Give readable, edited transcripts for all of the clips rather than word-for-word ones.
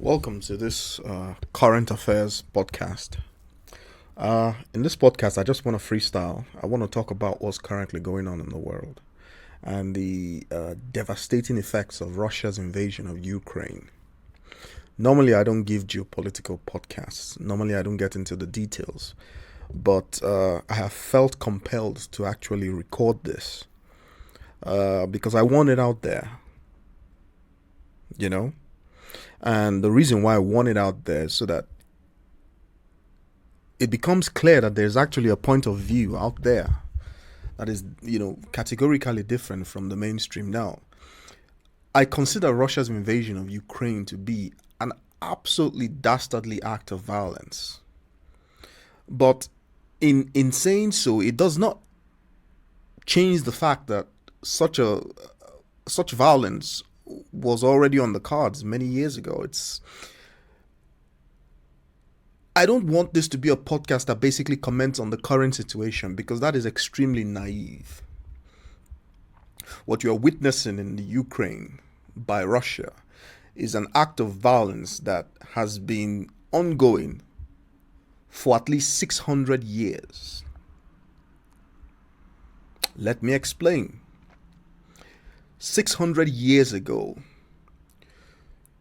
Welcome to this current affairs podcast. In this podcast, I just want to freestyle. I want to talk about what's currently going on in the world and the devastating effects of Russia's invasion of Ukraine. Normally, I don't give geopolitical podcasts. Normally, I don't get into the details. But I have felt compelled to actually record this because I want it out there. And the reason why I want it out there is so that it becomes clear that there's actually a point of view out there that is, categorically different from the mainstream. Now, I consider Russia's invasion of Ukraine to be an absolutely dastardly act of violence. But in saying so, it does not change the fact that such violence was already on the cards many years ago. I don't want this to be a podcast that basically comments on the current situation, because that is extremely naive. What you are witnessing in the Ukraine by Russia is an act of violence that has been ongoing for at least 600 years. Let me explain. 600 years ago,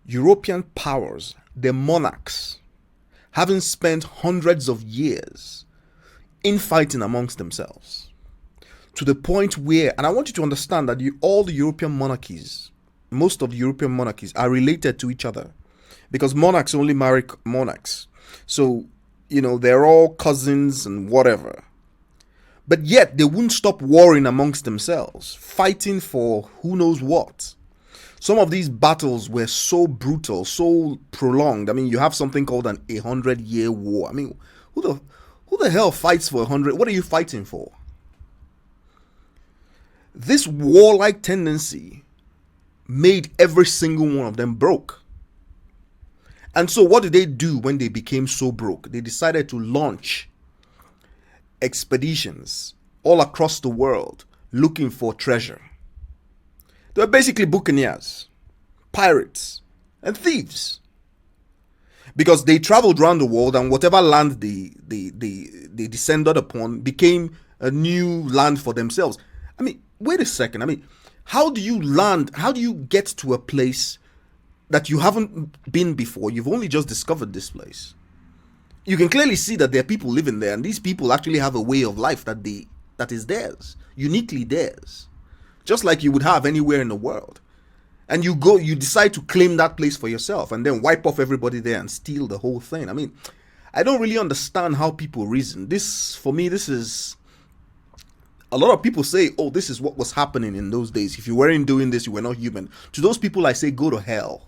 European powers, the monarchs, having spent hundreds of years infighting amongst themselves, to the point where, and I want you to understand that all the European monarchies, most of the European monarchies are related to each other, because monarchs only marry monarchs. So, they're all cousins and whatever. But yet, they wouldn't stop warring amongst themselves, fighting for who knows what. Some of these battles were so brutal, so prolonged. I mean, you have something called an 100-year war. I mean, who the hell fights for 100? What are you fighting for? This warlike tendency made every single one of them broke. And so what did they do when they became so broke? They decided to launch expeditions all across the world looking for treasure. They were basically buccaneers, pirates, and thieves, because they traveled around the world, and whatever land they descended upon became a new land for themselves. I mean, wait a second. I mean, how do you land? How do you get to a place that you haven't been before? You've only just discovered this place. You can clearly see that there are people living there, and these people actually have a way of life that is theirs, uniquely theirs, just like you would have anywhere in the world. And you decide to claim that place for yourself, and then wipe off everybody there and steal the whole thing. I mean, I don't really understand how people reason. For me, this is, a lot of people say, oh, this is what was happening in those days. If you weren't doing this, you were not human. To those people, I say, go to hell.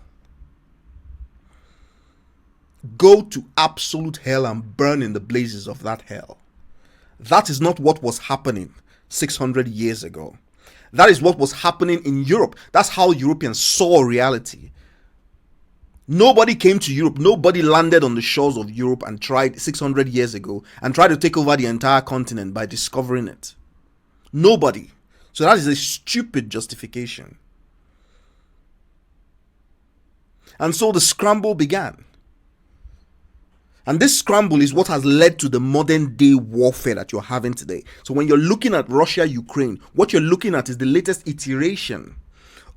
Go to absolute hell and burn in the blazes of that hell. That is not what was happening 600 years ago. That is what was happening in Europe. That's how Europeans saw reality. Nobody came to Europe. Nobody landed on the shores of Europe and tried 600 years ago and tried to take over the entire continent by discovering it. Nobody. So that is a stupid justification. And so the scramble began. And this scramble is what has led to the modern day warfare that you're having today. So when you're looking at Russia-Ukraine, what you're looking at is the latest iteration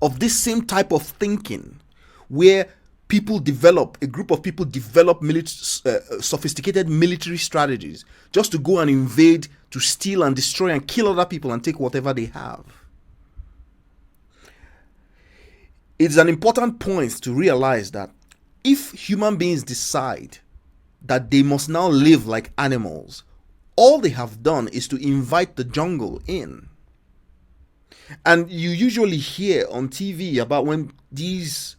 of this same type of thinking, where a group of people develop sophisticated military strategies just to go and invade, to steal and destroy and kill other people and take whatever they have. It's an important point to realize that if human beings decide that they must now live like animals, all they have done is to invite the jungle in. And you usually hear on TV about when these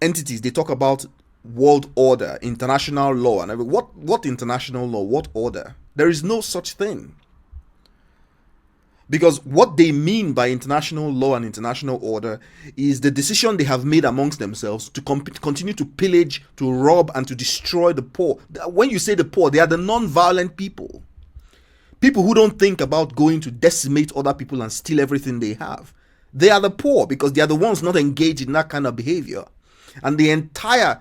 entities, they talk about world order, international law, and what international law, what order? There is no such thing. Because what they mean by international law and international order is the decision they have made amongst themselves to continue to pillage, to rob, and to destroy the poor. When you say the poor, they are the non-violent people. People who don't think about going to decimate other people and steal everything they have. They are the poor because they are the ones not engaged in that kind of behavior. And the entire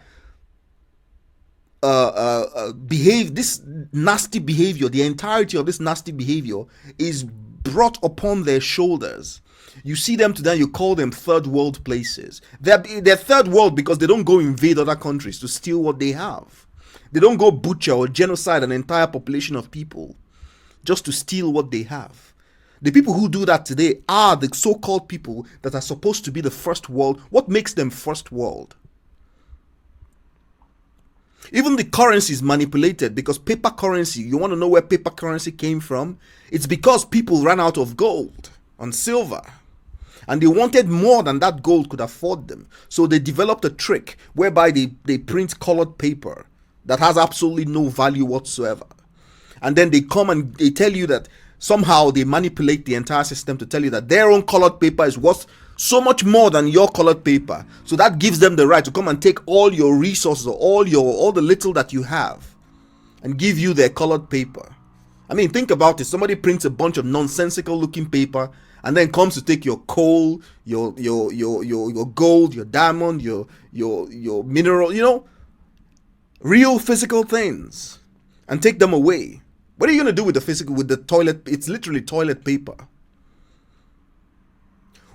this nasty behavior, the entirety of this nasty behavior is brought upon their shoulders. You see them today, you call them third world places. They're third world because they don't go invade other countries to steal what they have. They don't go butcher or genocide an entire population of people just to steal what they have. The people who do that today are the so-called people that are supposed to be the first world. What makes them first world? Even the currency is manipulated because paper currency, you want to know where paper currency came from? It's because people ran out of gold and silver. And they wanted more than that gold could afford them. So they developed a trick whereby they print colored paper that has absolutely no value whatsoever. And then they come and they tell you that somehow they manipulate the entire system to tell you that their own colored paper is worth so much more than your colored paper. So that gives them the right to come and take all your resources or all the little that you have and give you their colored paper. I mean, think about it. Somebody prints a bunch of nonsensical looking paper and then comes to take your coal, your gold, your diamond, your mineral, real physical things, and take them away. What are you going to do with the toilet? It's literally toilet paper.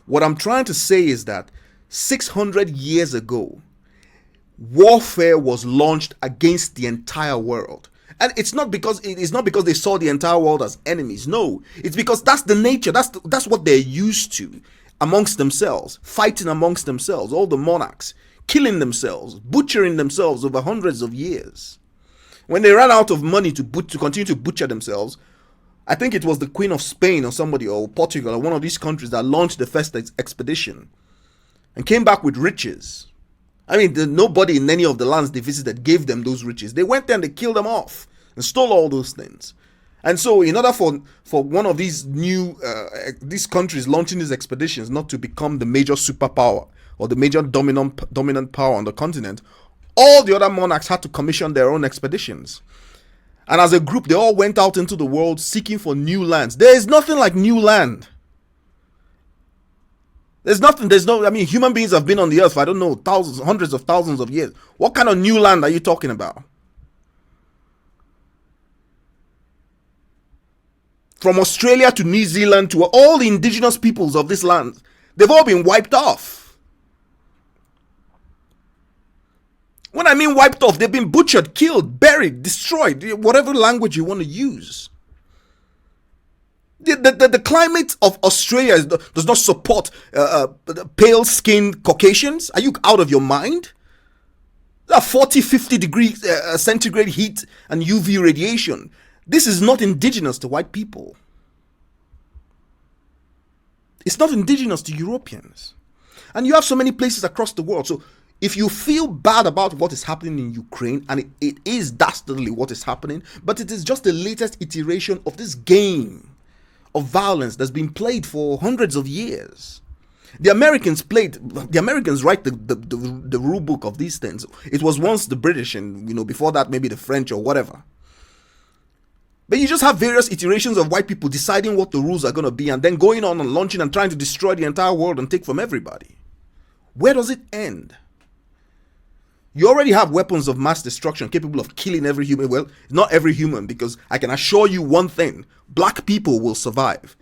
What I'm trying to say is that 600 years ago, warfare was launched against the entire world. And it's not because they saw the entire world as enemies. No, it's because that's the nature. That's what they're used to amongst themselves, fighting amongst themselves, all the monarchs, killing themselves, butchering themselves over hundreds of years. When they ran out of money to continue to butcher themselves, I think it was the Queen of Spain or somebody, or Portugal, or one of these countries that launched the first expedition and came back with riches. I mean, nobody in any of the lands they visited gave them those riches. They went there and they killed them off and stole all those things. And so in order for one of these these countries launching these expeditions not to become the major superpower or the major dominant power on the continent, all the other monarchs had to commission their own expeditions. And as a group, they all went out into the world seeking for new lands. There is nothing like new land. I mean, human beings have been on the earth for, I don't know, thousands, hundreds of thousands of years. What kind of new land are you talking about? From Australia to New Zealand to all the indigenous peoples of this land, they've all been wiped off. When I mean wiped off, they've been butchered, killed, buried, destroyed, whatever language you want to use. The climate of Australia does not support pale-skinned Caucasians. Are you out of your mind? There are 40, 50 degrees centigrade heat and UV radiation. This is not indigenous to white people. It's not indigenous to Europeans. And you have so many places across the world. So if you feel bad about what is happening in Ukraine, and it is dastardly what is happening, but it is just the latest iteration of this game of violence that's been played for hundreds of years. The Americans write the rule book of these things. It was once the British, and before that maybe the French or whatever. But you just have various iterations of white people deciding what the rules are going to be and then going on and launching and trying to destroy the entire world and take from everybody. Where does it end? You already have weapons of mass destruction capable of killing every human. Well, not every human, because I can assure you one thing. Black people will survive.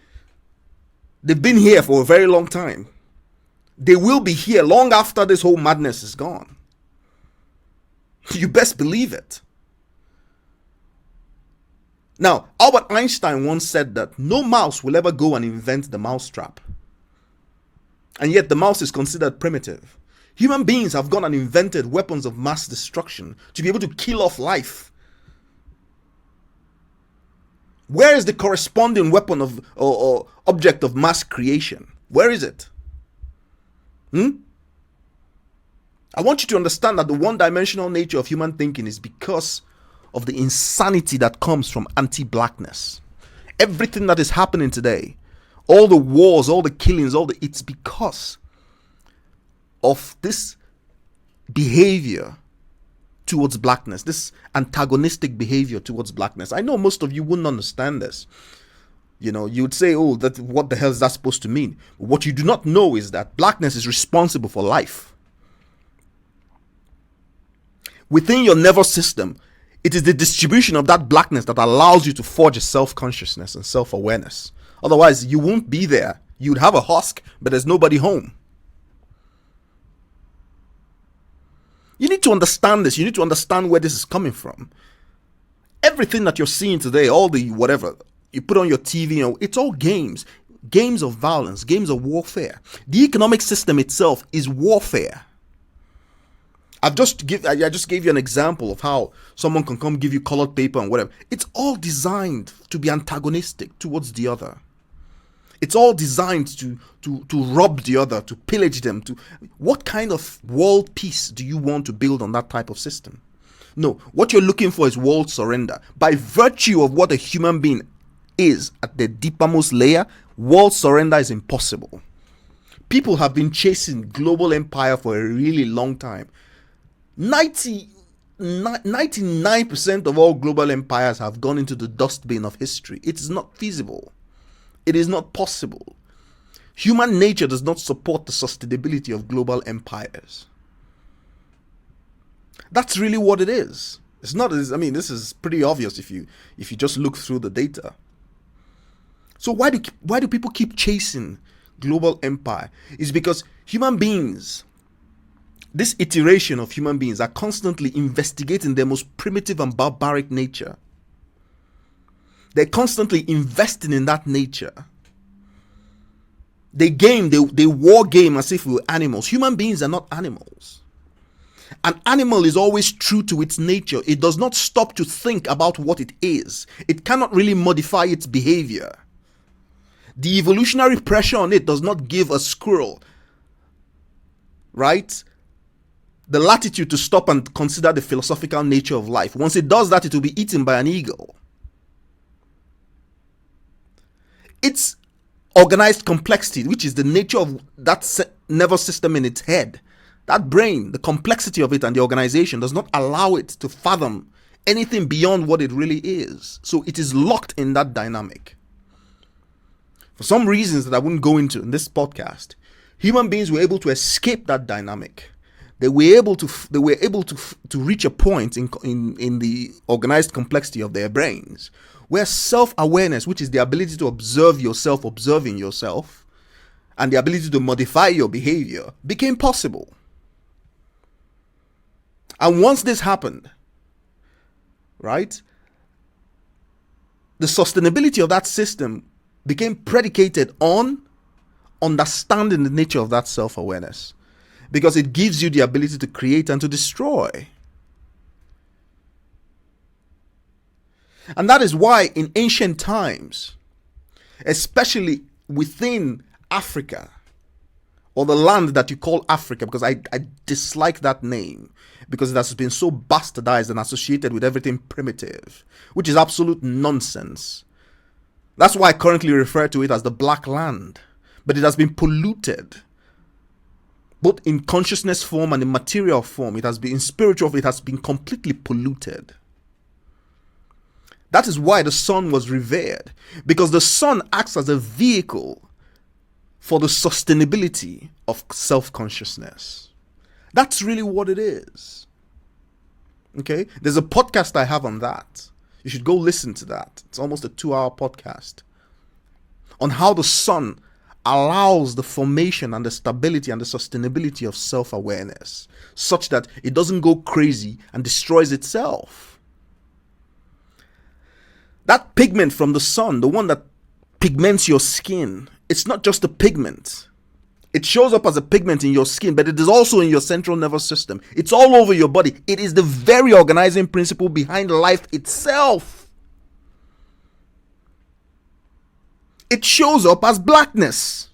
They've been here for a very long time. They will be here long after this whole madness is gone. You best believe it. Now, Albert Einstein once said that no mouse will ever go and invent the mousetrap. And yet the mouse is considered primitive. Human beings have gone and invented weapons of mass destruction to be able to kill off life. Where is the corresponding weapon of or object of mass creation? Where is it? I want you to understand that the one-dimensional nature of human thinking is because of the insanity that comes from anti-blackness. Everything that is happening today, all the wars, all the killings, it's because of this behavior towards blackness, this antagonistic behavior towards blackness. I know most of you wouldn't understand this. You would say, oh, that what the hell is that supposed to mean? What you do not know is that blackness is responsible for life. Within your nervous system, it is the distribution of that blackness that allows you to forge a self-consciousness and self-awareness. Otherwise, you won't be there. You'd have a husk, but there's nobody home. You need to understand this. You need to understand where this is coming from. Everything that you're seeing today, all the whatever you put on your TV, it's all games. Games of violence, games of warfare. The economic system itself is warfare. I just gave you an example of how someone can come give you colored paper and whatever. It's all designed to be antagonistic towards the other. It's all designed to rob the other, to pillage them. What kind of world peace do you want to build on that type of system? No, what you're looking for is world surrender. By virtue of what a human being is at the deepermost layer, world surrender is impossible. People have been chasing global empire for a really long time. 99% of all global empires have gone into the dustbin of history. It is not feasible. It is not possible. Human nature does not support the sustainability of global empires. That's really what it is. It's not. I mean, this is pretty obvious if you just look through the data. So why do people keep chasing global empire? It's because human beings, this iteration of human beings, are constantly investigating their most primitive and barbaric nature. They're constantly investing in that nature. They war game as if we were animals. Human beings are not animals. An animal is always true to its nature. It does not stop to think about what it is. It cannot really modify its behavior. The evolutionary pressure on it does not give a squirrel, right, the latitude to stop and consider the philosophical nature of life. Once it does that, it will be eaten by an eagle. Its organized complexity, which is the nature of that nervous system in its head, that brain, the complexity of it and the organization does not allow it to fathom anything beyond what it really is. So it is locked in that dynamic. For some reasons that I wouldn't go into in this podcast, human beings were able to escape that dynamic. They were able to reach a point in the organized complexity of their brains where self-awareness, which is the ability to observe yourself, observing yourself, and the ability to modify your behavior, became possible. And once this happened, right, the sustainability of that system became predicated on understanding the nature of that self-awareness, because it gives you the ability to create and to destroy. And that is why in ancient times, especially within Africa, or the land that you call Africa, because I dislike that name, because it has been so bastardized and associated with everything primitive, which is absolute nonsense. That's why I currently refer to it as the Black Land. But it has been polluted, both in consciousness form and in material form. It has been in spiritual, it has been completely polluted. That is why the sun was revered, because the sun acts as a vehicle for the sustainability of self-consciousness. That's really what it is. Okay? There's a podcast I have on that. You should go listen to that. It's almost a 2-hour podcast on how the sun allows the formation and the stability and the sustainability of self-awareness such that it doesn't go crazy and destroys itself. That pigment from the sun, the one that pigments your skin, it's not just a pigment. It shows up as a pigment in your skin, but it is also in your central nervous system. It's all over your body. It is the very organizing principle behind life itself. It shows up as blackness.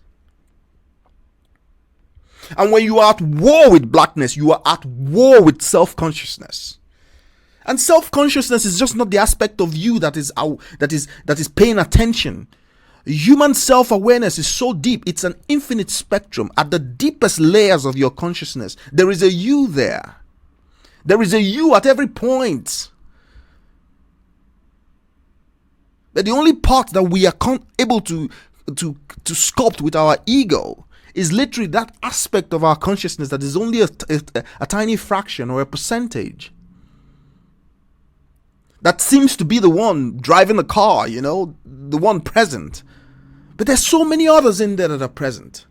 And when you are at war with blackness, you are at war with self-consciousness. And self-consciousness is just not the aspect of you that is paying attention. Human self-awareness is so deep. It's an infinite spectrum. At the deepest layers of your consciousness, there is a you there. There is a you at every point. But the only part that we are able to sculpt with our ego is literally that aspect of our consciousness that is only a tiny fraction or a percentage. that seems to be the one driving the car, the one present. But there's so many others in there that are present.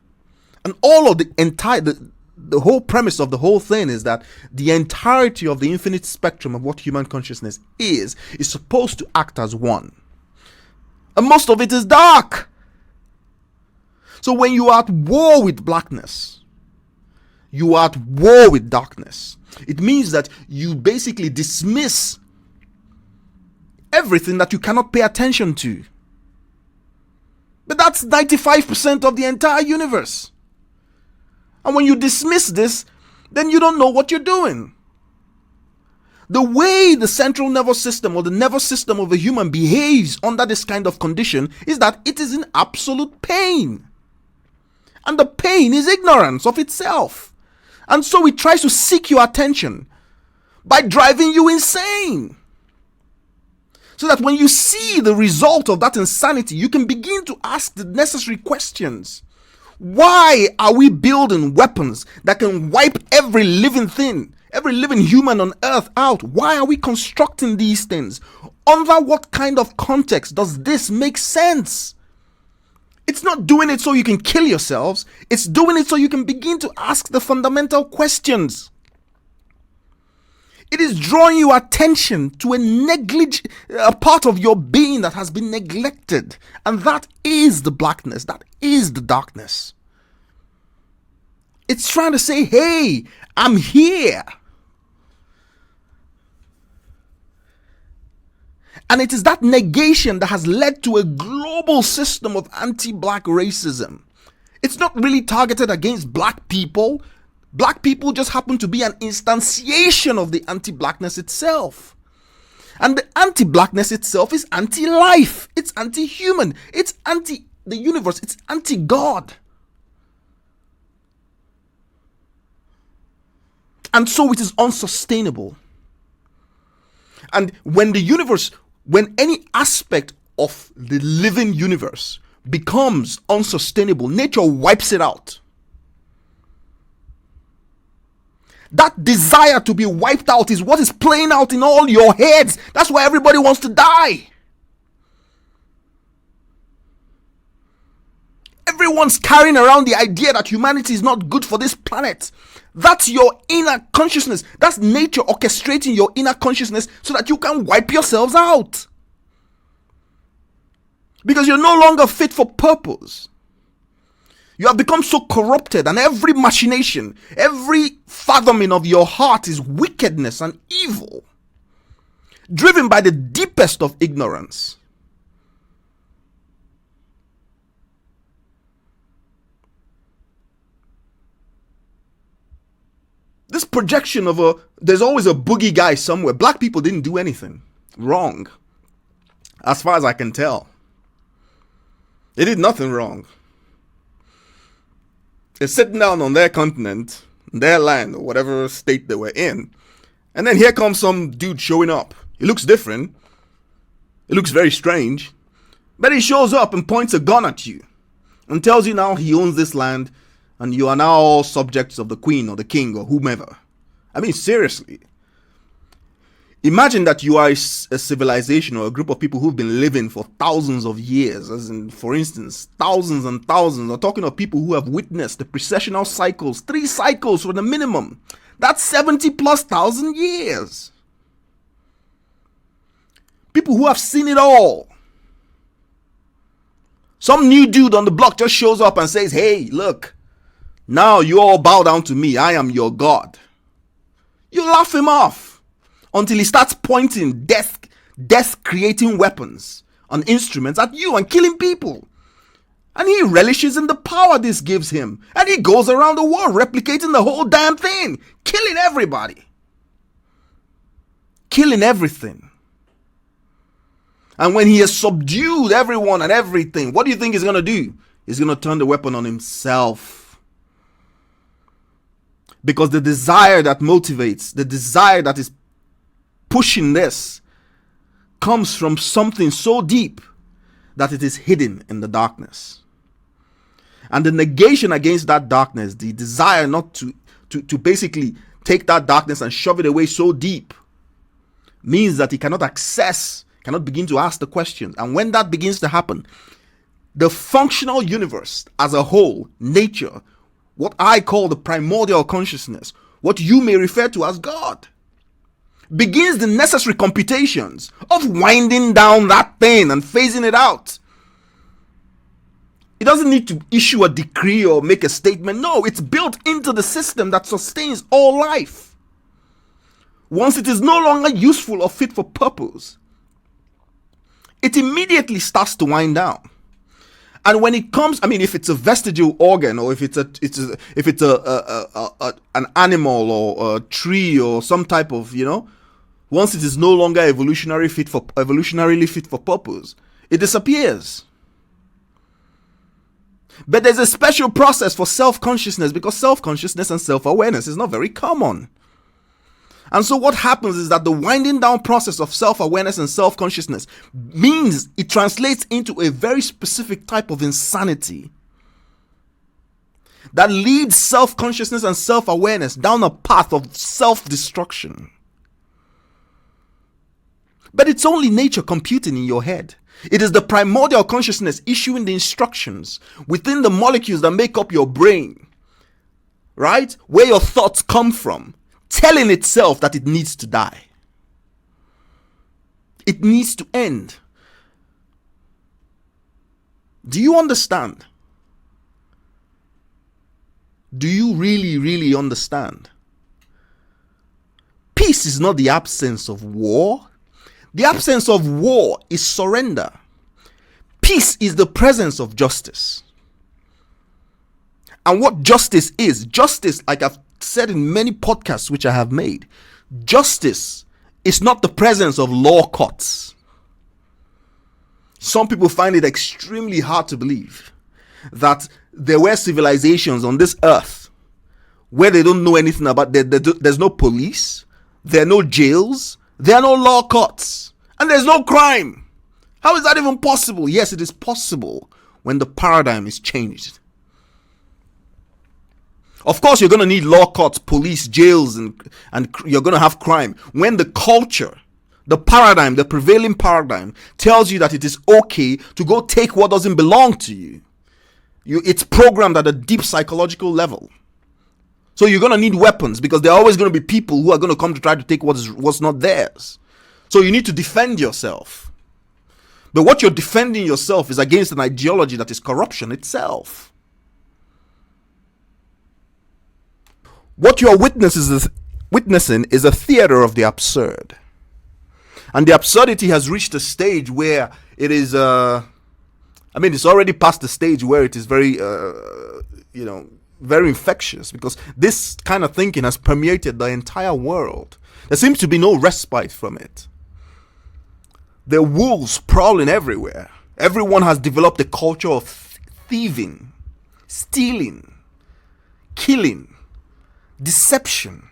And all of the whole premise of the whole thing is that the entirety of the infinite spectrum of what human consciousness is supposed to act as one. And most of it is dark. So when you are at war with blackness, you are at war with darkness. It means that you basically dismiss everything that you cannot pay attention to. But that's 95% of the entire universe. And when you dismiss this, then you don't know what you're doing. The way the central nervous system or the nervous system of a human behaves under this kind of condition is that it is in absolute pain. And the pain is ignorance of itself. And so it tries to seek your attention by driving you insane. So that when you see the result of that insanity, you can begin to ask the necessary questions. Why are we building weapons that can wipe every living thing, every living human on earth out? Why are we constructing these things? Under what kind of context does this make sense? It's not doing it so you can kill yourselves. It's doing it so you can begin to ask the fundamental questions. It is drawing your attention to a part of your being that has been neglected. And that is the blackness. That is the darkness. It's trying to say, hey, I'm here. And it is that negation that has led to a global system of anti-black racism. It's not really targeted against black people. Black people just happen to be an instantiation of the anti-blackness itself. And the anti-blackness itself is anti-life. It's anti-human. It's anti-the universe. It's anti-God. And so it is unsustainable. And when any aspect of the living universe becomes unsustainable, nature wipes it out. That desire to be wiped out is what is playing out in all your heads. That's why everybody wants to die. Everyone's carrying around the idea that humanity is not good for this planet. That's your inner consciousness. That's nature orchestrating your inner consciousness so that you can wipe yourselves out. Because you're no longer fit for purpose. You have become so corrupted, and every machination, every fathoming of your heart is wickedness and evil, driven by the deepest of ignorance. This projection of there's always a boogie guy somewhere. Black people didn't do anything wrong, as far as I can tell. They did nothing wrong. They're sitting down on their continent, their land, or whatever state they were in. And then here comes some dude showing up. He looks different. It looks very strange. But he shows up and points a gun at you and tells you now he owns this land and you are now all subjects of the queen or the king or whomever. I mean, seriously. Imagine that you are a civilization or a group of people who've been living for thousands of years, as in, for instance, thousands and thousands. We're talking of people who have witnessed the precessional cycles, 3 cycles for the minimum. That's 70,000+ years. People who have seen it all. Some new dude on the block just shows up and says, hey, look, now you all bow down to me. I am your God. You laugh him off. Until he starts pointing death-creating weapons on instruments at you and killing people. And he relishes in the power this gives him. And he goes around the world replicating the whole damn thing. Killing everybody. Killing everything. And when he has subdued everyone and everything, what do you think he's going to do? He's going to turn the weapon on himself. Because the desire that motivates, the desire that is pushing this comes from something so deep that it is hidden in the darkness. And the negation against that darkness, the desire not to basically take that darkness and shove it away so deep, means that he cannot begin to ask the questions. And when that begins to happen, the functional universe as a whole, nature, what I call the primordial consciousness, what you may refer to as God, begins the necessary computations of winding down that thing and phasing it out. It doesn't need to issue a decree or make a statement. No, it's built into the system that sustains all life. Once it is no longer useful or fit for purpose, it immediately starts to wind down. And when it comes, if it's a vestigial organ, or if it's an animal or a tree or some type of, once it is no longer evolutionarily fit for purpose, it disappears. But there's a special process for self-consciousness, because self-consciousness and self-awareness is not very common. And so what happens is that the winding down process of self-awareness and self-consciousness means it translates into a very specific type of insanity that leads self-consciousness and self-awareness down a path of self-destruction. But it's only nature computing in your head. It is the primordial consciousness issuing the instructions within the molecules that make up your brain, right? Where your thoughts come from, telling itself that it needs to die. It needs to end. Do you understand? Do you really, really understand? Peace is not the absence of war. The absence of war is surrender. Peace is the presence of justice. And what justice is, like I've said in many podcasts which I have made, justice is not the presence of law courts. Some people find it extremely hard to believe that there were civilizations on this earth where they don't know anything about, there's no police, there are no jails, there are no law courts, and there's no crime. How is that even possible? Yes, it is possible when the paradigm is changed. Of course, you're going to need law courts, police, jails, and you're going to have crime. When the culture, the paradigm, the prevailing paradigm tells you that it is okay to go take what doesn't belong to you. It's programmed at a deep psychological level. So you're going to need weapons, because there are always going to be people who are going to come to try to take what's not theirs. So you need to defend yourself. But what you're defending yourself is against an ideology that is corruption itself. What you are witnessing is a theater of the absurd. And the absurdity has reached a stage where it is, it's already past the stage where it is very, very infectious, because this kind of thinking has permeated the entire world. There seems to be no respite from it. There are wolves prowling everywhere. Everyone has developed a culture of thieving, stealing, killing, deception.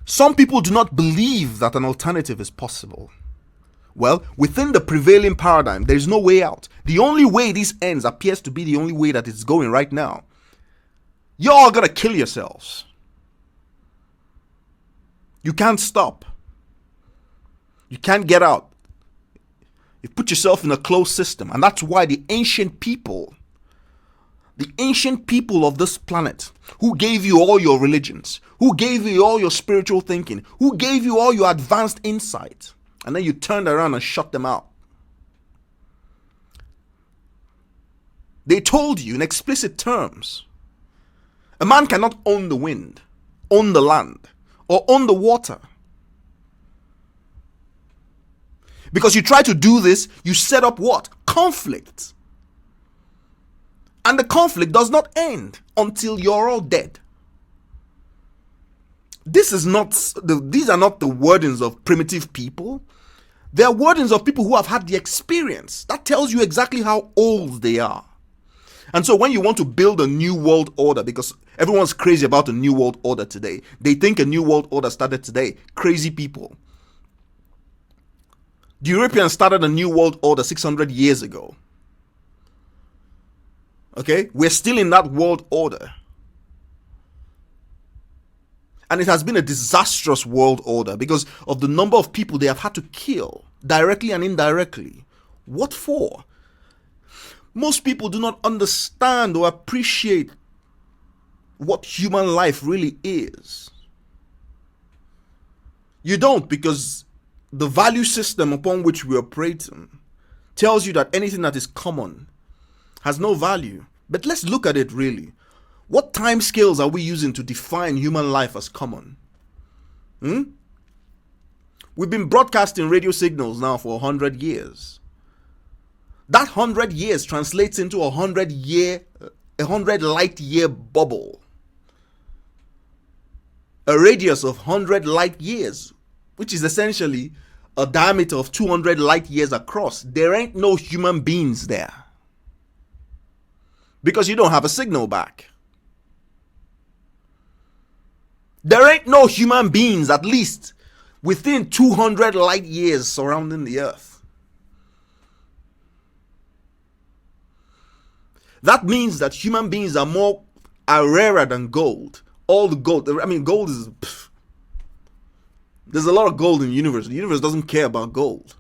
Some people do not believe that an alternative is possible. Well, within the prevailing paradigm, there is no way out. The only way this ends appears to be the only way that it's going right now. You're all gonna kill yourselves. You can't stop. You can't get out. You put yourself in a closed system. And that's why the ancient people of this planet, who gave you all your religions, who gave you all your spiritual thinking, who gave you all your advanced insight, and then you turned around and shut them out. They told you in explicit terms, a man cannot own the wind, own the land, or own the water. Because you try to do this, you set up what? Conflict. And the conflict does not end until you're all dead. These are not the wordings of primitive people. They are wordings of people who have had the experience. That tells you exactly how old they are. And so when you want to build a new world order, because everyone's crazy about a new world order today, they think a new world order started today. Crazy people. The Europeans started a new world order 600 years ago. Okay? We're still in that world order. And it has been a disastrous world order because of the number of people they have had to kill, directly and indirectly. What for? Most people do not understand or appreciate what human life really is. You don't, because the value system upon which we operate tells you that anything that is common has no value. But let's look at it really. What time scales are we using to define human life as common? We've been broadcasting radio signals now for 100 years. That 100 years translates into a 100 light year bubble. A radius of 100 light years, which is essentially a diameter of 200 light years across. There ain't no human beings there, because you don't have a signal back. There ain't no human beings, at least within 200 light years surrounding the earth. That means that human beings are rarer than gold. All the gold, gold is, there's a lot of gold in the universe. The universe doesn't care about gold.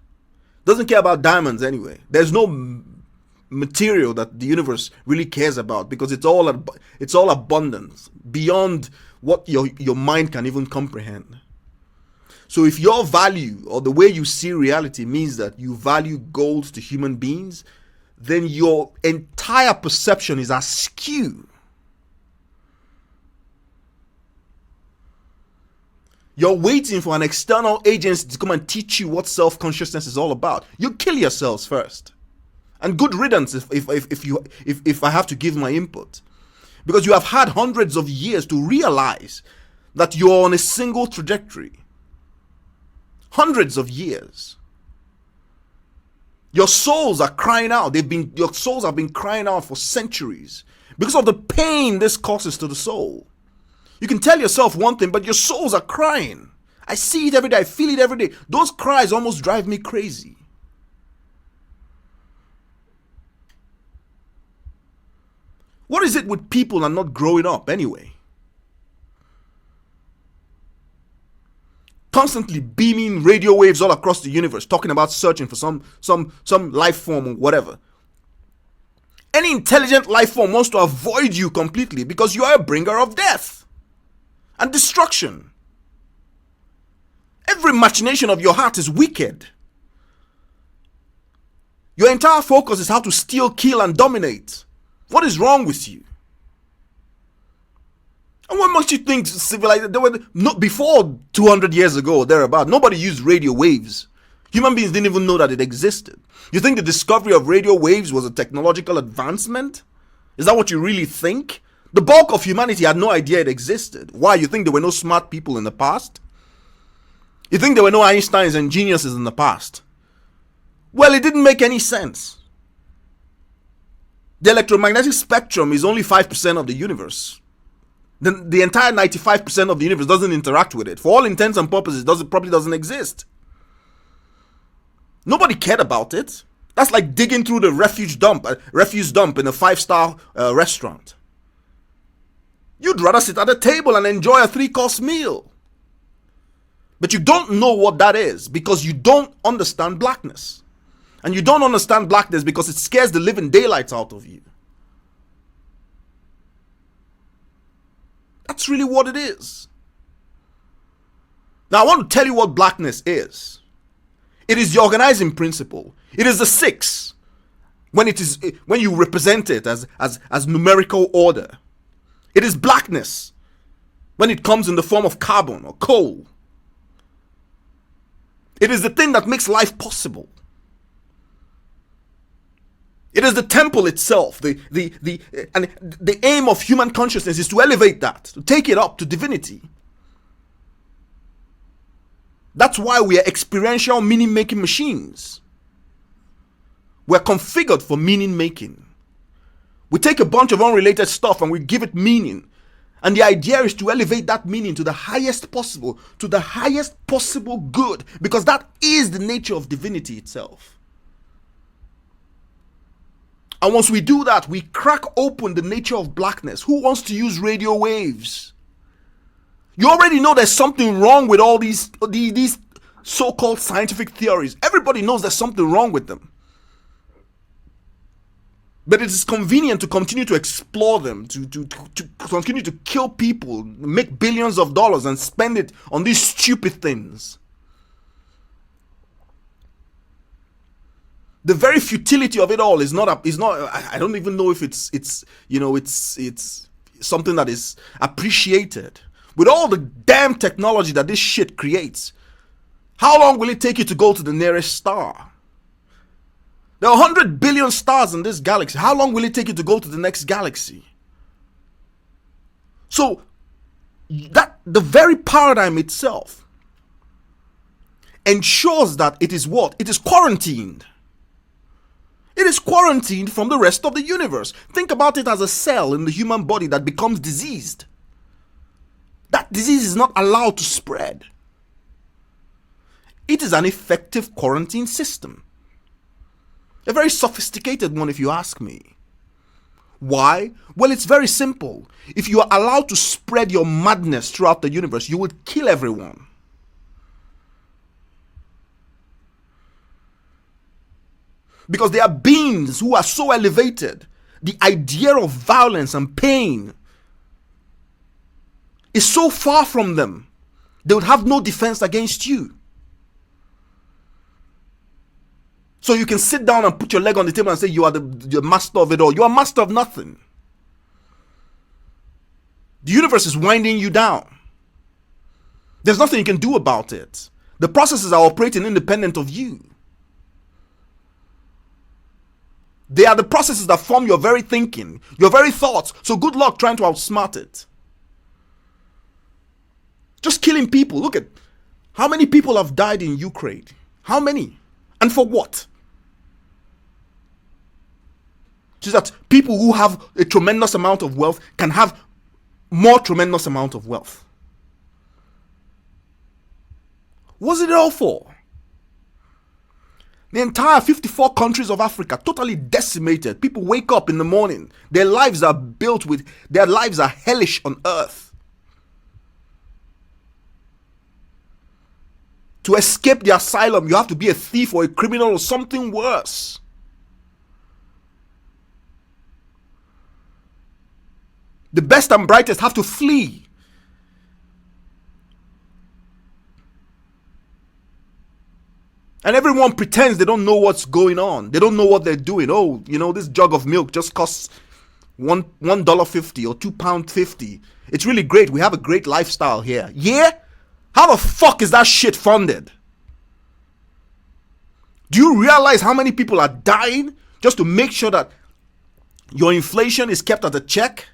Doesn't care about diamonds anyway. There's no material that the universe really cares about, because it's all abundance beyond what your mind can even comprehend. So if your value or the way you see reality means that you value gold to human beings, then your entire perception is askew. You're waiting for an external agency to come and teach you what self-consciousness is all about. You kill yourselves first. And good riddance if I have to give my input. Because you have had hundreds of years to realize that you're on a single trajectory. Hundreds of years. Your souls are crying out. Your souls have been crying out for centuries because of the pain this causes to the soul. You can tell yourself one thing, but your souls are crying. I see it every day. I feel it every day. Those cries almost drive me crazy. What is it with people and not growing up anyway? Constantly beaming radio waves all across the universe, talking about searching for some life form or whatever. Any intelligent life form wants to avoid you completely because you are a bringer of death and destruction. Every machination of your heart is wicked. Your entire focus is how to steal, kill, and dominate. What is wrong with you? And what makes you think civilized? Before 200 years ago or thereabout, nobody used radio waves. Human beings didn't even know that it existed. You think the discovery of radio waves was a technological advancement? Is that what you really think? The bulk of humanity had no idea it existed. Why? You think there were no smart people in the past? You think there were no Einsteins and geniuses in the past? Well, it didn't make any sense. The electromagnetic spectrum is only 5% of the universe. The entire 95% of the universe doesn't interact with it. For all intents and purposes, it probably doesn't exist. Nobody cared about it. That's like digging through the refuse dump in a 5-star restaurant. You'd rather sit at a table and enjoy a 3-course meal. But you don't know what that is because you don't understand blackness. And you don't understand blackness because it scares the living daylights out of you. That's really what it is. Now I want to tell you what blackness is. It is the organizing principle. It is the 6 when you represent it as numerical order. It is blackness when it comes in the form of carbon or coal. It is the thing that makes life possible. It is the temple itself. The aim of human consciousness is to elevate that, to take it up to divinity. That's why we are experiential meaning-making machines. We're configured for meaning-making. We take a bunch of unrelated stuff and we give it meaning. And the idea is to elevate that meaning to the highest possible good, because that is the nature of divinity itself. And once we do that, we crack open the nature of blackness. Who wants to use radio waves? You already know there's something wrong with all these so-called scientific theories. Everybody knows there's something wrong with them. But it is convenient to continue to explore them, to continue to kill people, make billions of dollars and spend it on these stupid things. The very futility of it all is not I don't even know if it's something that is appreciated. With all the damn technology that this shit creates, how long will it take you to go to the nearest star? There are 100 billion stars in this galaxy. How long will it take you to go to the next galaxy? So that the very paradigm itself ensures that it is what? It is quarantined. It is quarantined from the rest of the universe. Think about it as a cell in the human body that becomes diseased. That disease is not allowed to spread. It is an effective quarantine system. A very sophisticated one, if you ask me. Why? Well, it's very simple. If you are allowed to spread your madness throughout the universe, you would kill everyone. Because there are beings who are so elevated, the idea of violence and pain is so far from them, they would have no defense against you. So you can sit down and put your leg on the table and say you are the master of it all. You are master of nothing. The universe is winding you down. There's nothing you can do about it. The processes are operating independent of you. They are the processes that form your very thinking, your very thoughts. So good luck trying to outsmart it. Just killing people. Look at how many people have died in Ukraine. How many? And for what? So that people who have a tremendous amount of wealth can have more tremendous amount of wealth. What's it all for? The entire 54 countries of Africa totally decimated. People wake up in the morning. Their lives are hellish on earth. To escape the asylum, you have to be a thief or a criminal or something worse. The best and brightest have to flee. And everyone pretends they don't know what's going on. They don't know what they're doing. Oh, this jug of milk just costs $1.50 or £2.50. It's really great. We have a great lifestyle here. Yeah? How the fuck is that shit funded? Do you realize how many people are dying just to make sure that your inflation is kept at a check?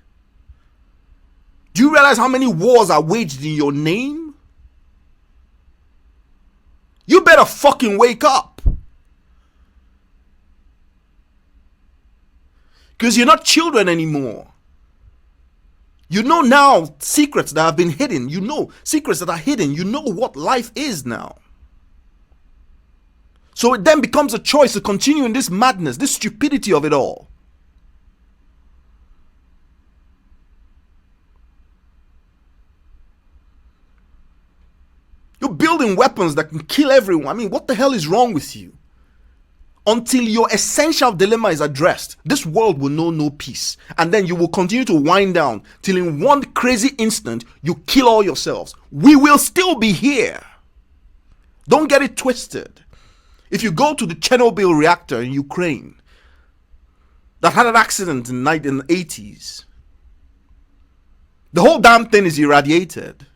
Do you realize how many wars are waged in your name? You better fucking wake up. Because you're not children anymore. You know now secrets that have been hidden. You know secrets that are hidden. You know what life is now. So it then becomes a choice to continue in this madness, this stupidity of it all. You're building weapons that can kill everyone. I mean, what the hell is wrong with you? Until your essential dilemma is addressed, this world will know no peace. And then you will continue to wind down till in one crazy instant, you kill all yourselves. We will still be here. Don't get it twisted. If you go to the Chernobyl reactor in Ukraine that had an accident in the 80s, the whole damn thing is irradiated.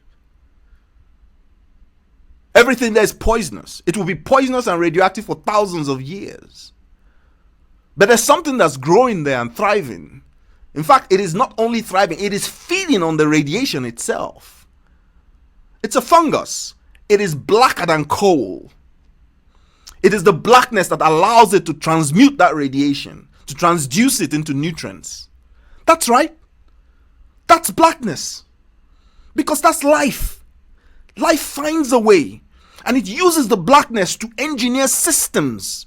Everything there is poisonous. It will be poisonous and radioactive for thousands of years. But there's something that's growing there and thriving. In fact, it is not only thriving, it is feeding on the radiation itself. It's a fungus. It is blacker than coal. It is the blackness that allows it to transmute that radiation, to transduce it into nutrients. That's right. That's blackness. Because that's life. Life finds a way, and it uses the blackness to engineer systems,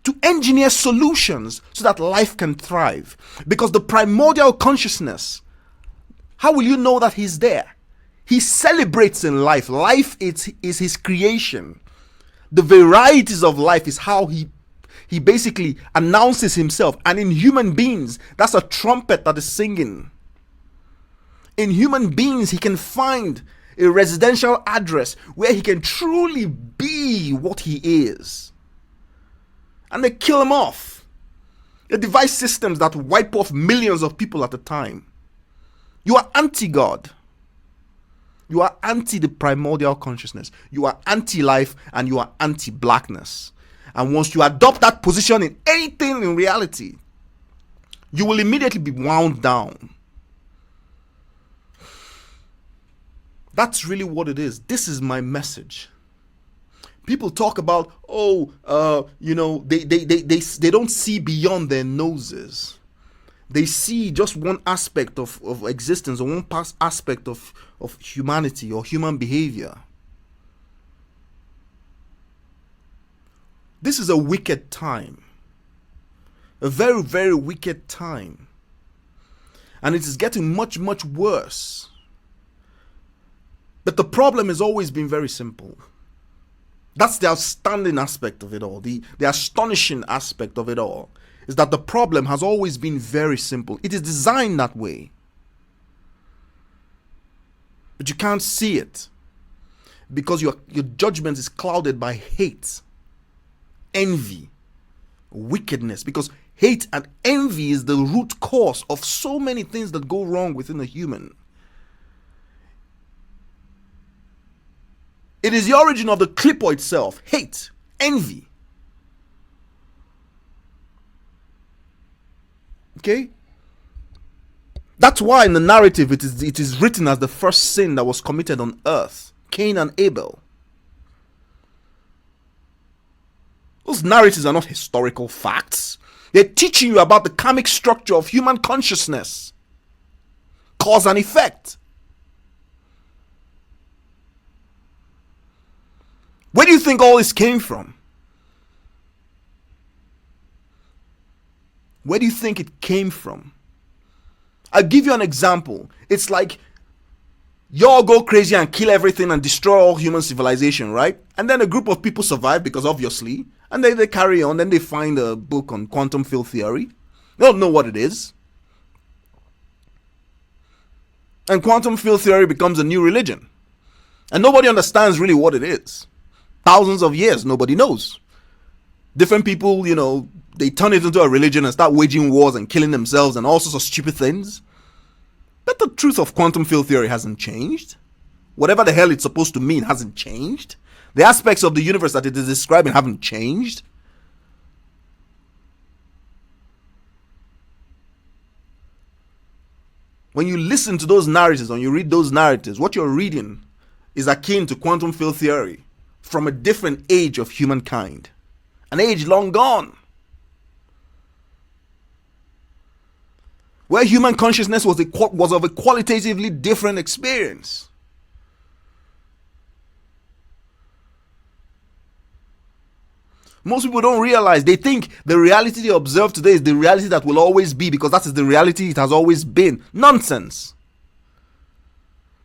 to engineer solutions so that life can thrive. Because the primordial consciousness How will you know that he's there? He celebrates in life. Life is his creation. The varieties of life is how he basically announces himself. And in human beings, that's a trumpet that is singing. In human beings, he can find a residential address where he can truly be what he is. And they kill him off. They devise systems that wipe off millions of people at a time. You are anti-God. You are anti the primordial consciousness. You are anti-life and you are anti-blackness. And once you adopt that position in anything in reality, you will immediately be wound down. That's really what it is. This is my message. People talk about, they don't see beyond their noses. They see just one aspect of existence, or one past aspect of humanity or human behavior. This is a wicked time. A very, very wicked time. And it is getting much, much worse. But the problem has always been very simple. That's the outstanding aspect of it all. The astonishing aspect of it all is that the problem has always been very simple. It is designed that way. But you can't see it because your judgment is clouded by hate, envy, wickedness. Because hate and envy is the root cause of so many things that go wrong within a human. It is the origin of the clipper itself. Hate, envy. Okay? That's why in the narrative it is written as the first sin that was committed on earth. Cain and Abel. Those narratives are not historical facts. They're teaching you about the karmic structure of human consciousness. Cause and effect. Where do you think all this came from? Where do you think it came from? I'll give you an example. It's like y'all go crazy and kill everything and destroy all human civilization, right? And then a group of people survive because obviously, and they carry on. Then they find a book on quantum field theory. They don't know what it is. And quantum field theory becomes a new religion. And nobody understands really what it is. Thousands of years, nobody knows. Different people, they turn it into a religion and start waging wars and killing themselves and all sorts of stupid things. But the truth of quantum field theory hasn't changed. Whatever the hell it's supposed to mean hasn't changed. The aspects of the universe that it is describing haven't changed. When you listen to those narratives, when you read those narratives, what you're reading is akin to quantum field theory from a different age of humankind. An age long gone. Where human consciousness was of a qualitatively different experience. Most people don't realize. They think the reality they observe today is the reality that will always be because that is the reality it has always been. Nonsense.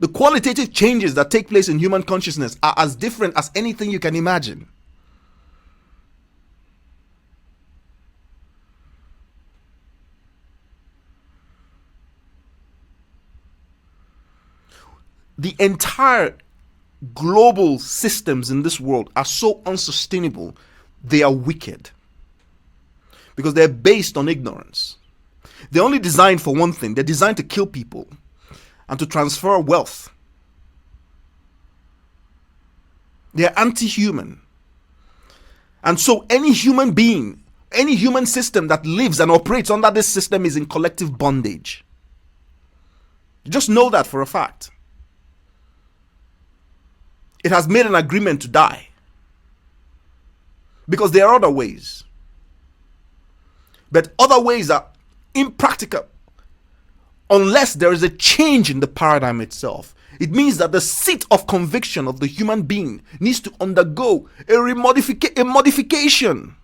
The qualitative changes that take place in human consciousness are as different as anything you can imagine. The entire global systems in this world are so unsustainable, they are wicked. Because they're based on ignorance. They're only designed for one thing. They're designed to kill people and to transfer wealth. They're anti-human. And so any human being, any human system that lives and operates under this system is in collective bondage. You just know that for a fact. It has made an agreement to die. Because there are other ways. But other ways are impractical unless there is a change in the paradigm itself. It means that the seat of conviction of the human being needs to undergo a modification.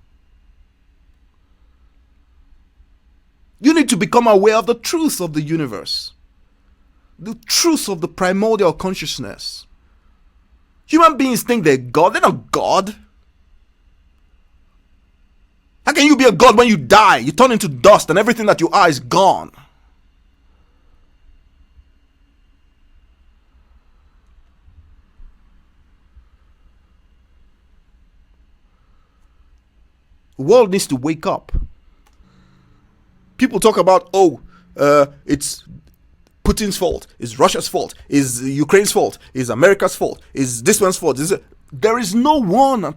You need to become aware of the truth of the universe. the truth of the primordial consciousness. Human beings think they're God. They're not God. How can you be a God when you die? You turn into dust and everything that you are is gone. The world needs to wake up. People talk about, it's Putin's fault, it's Russia's fault, it's Ukraine's fault, it's America's fault, it's this one's fault. There is no one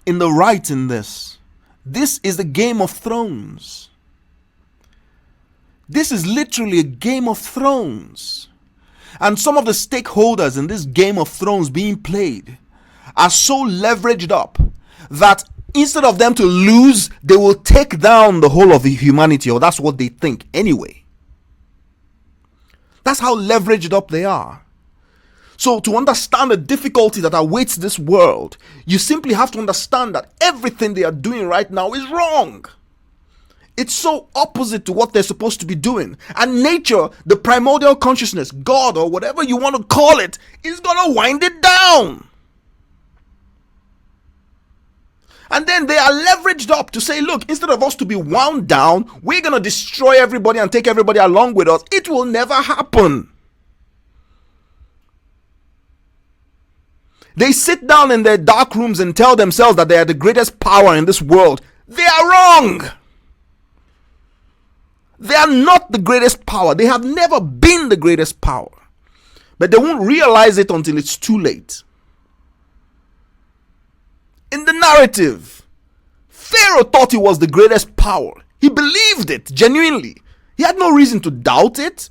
in the right in this. This is the Game of Thrones. This is literally a Game of Thrones. And some of the stakeholders in this Game of Thrones being played are so leveraged up that instead of them to lose, they will take down the whole of humanity, or that's what they think anyway. That's how leveraged up they are. So to understand the difficulty that awaits this world, you simply have to understand that everything they are doing right now is wrong. It's so opposite to what they're supposed to be doing. And nature, the primordial consciousness, God, or whatever you want to call it, is going to wind it down. And then they are leveraged up to say, look, instead of us to be wound down, we're going to destroy everybody and take everybody along with us. It will never happen. They sit down in their dark rooms and tell themselves that they are the greatest power in this world. They are wrong. They are not the greatest power. They have never been the greatest power. But they won't realize it until it's too late. In the narrative, Pharaoh thought he was the greatest power. He believed it genuinely. He had no reason to doubt it.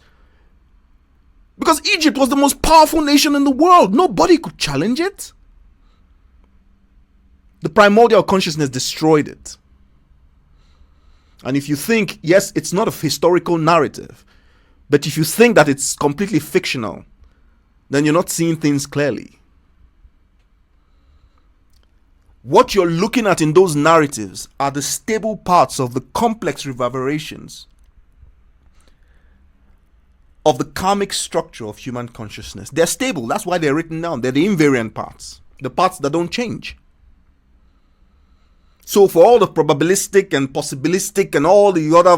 Because Egypt was the most powerful nation in the world. Nobody could challenge it. The primordial consciousness destroyed it. And if you think, yes, it's not a historical narrative, but if you think that it's completely fictional, then you're not seeing things clearly. What you're looking at in those narratives are the stable parts of the complex reverberations of the karmic structure of human consciousness. They're stable. That's why they're written down. They're the invariant parts, the parts that don't change. So for all the probabilistic and possibilistic and all the other,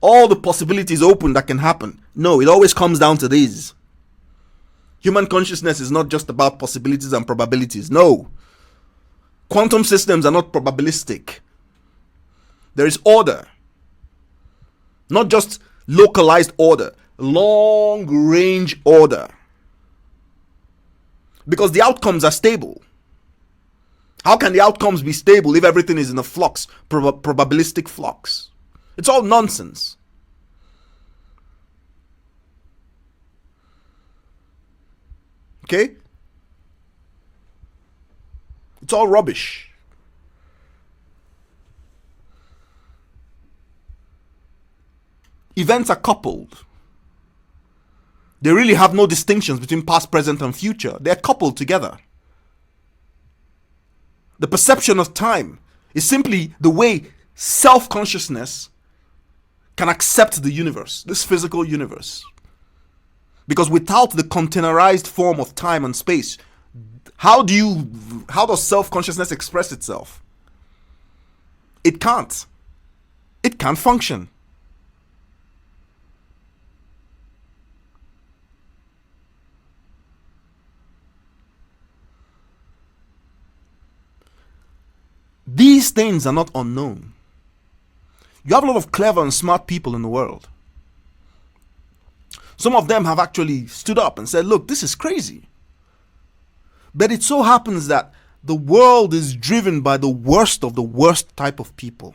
all the possibilities open that can happen, no, it always comes down to these. Human consciousness is not just about possibilities and probabilities. No. Quantum systems are not probabilistic. There is order. Not just localized order. Long-range order. Because the outcomes are stable. How can the outcomes be stable if everything is in a flux, probabilistic flux? It's all nonsense. Okay? It's all rubbish. Events are coupled. They really have no distinctions between past, present, and future. They're coupled together. The perception of time is simply the way self-consciousness can accept the universe, this physical universe. Because without the containerized form of time and space, how does self-consciousness express itself? It can't. It can't function. These things are not unknown. You have a lot of clever and smart people in the world. Some of them have actually stood up and said, look, this is crazy. But it so happens that the world is driven by the worst of the worst type of people.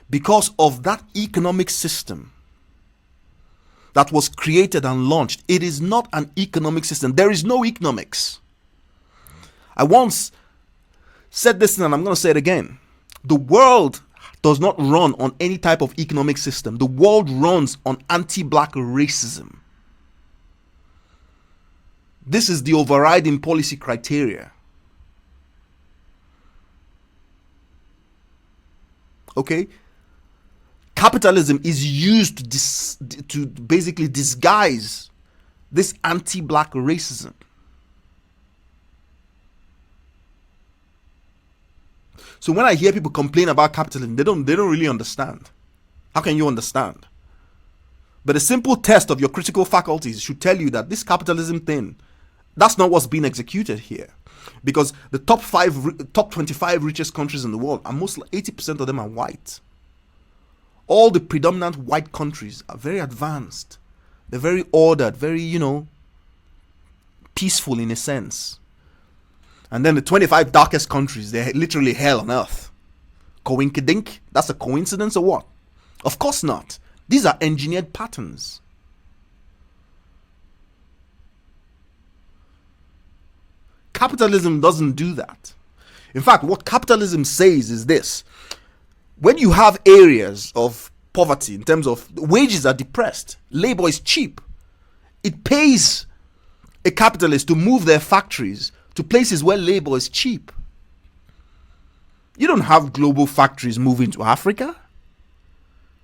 Because of that economic system that was created and launched. It is not an economic system. There is no economics. I once said this and I'm going to say it again. The world does not run on any type of economic system. The world runs on anti-black racism. This is the overriding policy criteria. Okay? Capitalism is used to basically disguise this anti-black racism. So when I hear people complain about capitalism, they don't really understand. How can you understand? But a simple test of your critical faculties should tell you that this capitalism thing, that's not what's being executed here. Because the top 25 richest countries in the world, are most 80% of them are white. All the predominant white countries are very advanced. They're very ordered, very, peaceful in a sense. And then the 25 darkest countries, they're literally hell on earth. Coinkydink? That's a coincidence or what? Of course not. These are engineered patterns. Capitalism doesn't do that. In fact, what capitalism says is this. When you have areas of poverty, in terms of wages are depressed, labor is cheap, it pays a capitalist to move their factories to places where labor is cheap. You don't have global factories moving to Africa.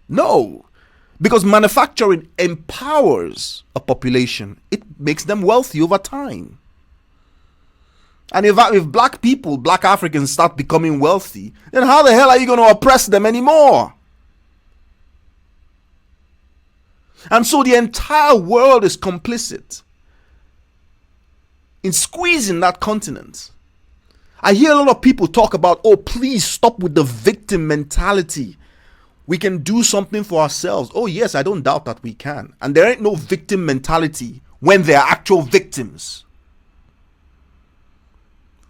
No, because manufacturing empowers a population. It makes them wealthy over time. And if black people, black Africans start becoming wealthy, then how the hell are you going to oppress them anymore? And so the entire world is complicit in squeezing that continent. I hear a lot of people talk about, oh, please stop with the victim mentality. We can do something for ourselves. Oh, yes, I don't doubt that we can. And there ain't no victim mentality when there are actual victims.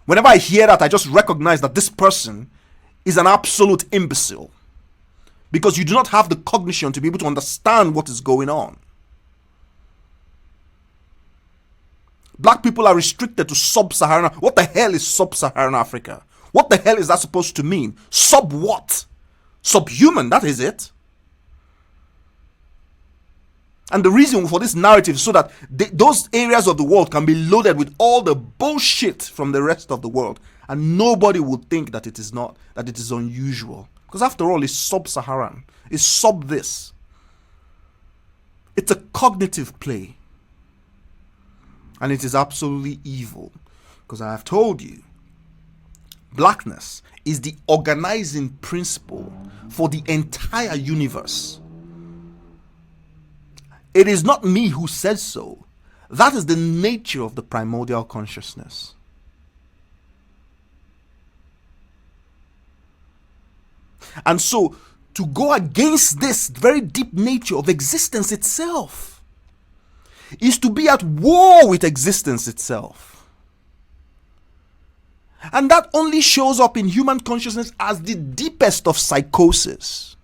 Whenever I hear that, I just recognize that this person is an absolute imbecile. Because you do not have the cognition to be able to understand what is going on. Black people are restricted to sub-Saharan. What the hell is sub-Saharan Africa? What the hell is that supposed to mean? Sub what? Subhuman, that is it. And the reason for this narrative is so that those areas of the world can be loaded with all the bullshit from the rest of the world, and nobody would think that it is not, that it is unusual. Because after all, it's sub-Saharan. It's sub this. It's a cognitive play. And it is absolutely evil. Because I have told you, blackness is the organizing principle for the entire universe. It is not me who says so. That is the nature of the primordial consciousness. And so, to go against this very deep nature of existence itself is to be at war with existence itself. And that only shows up in human consciousness as the deepest of psychosis.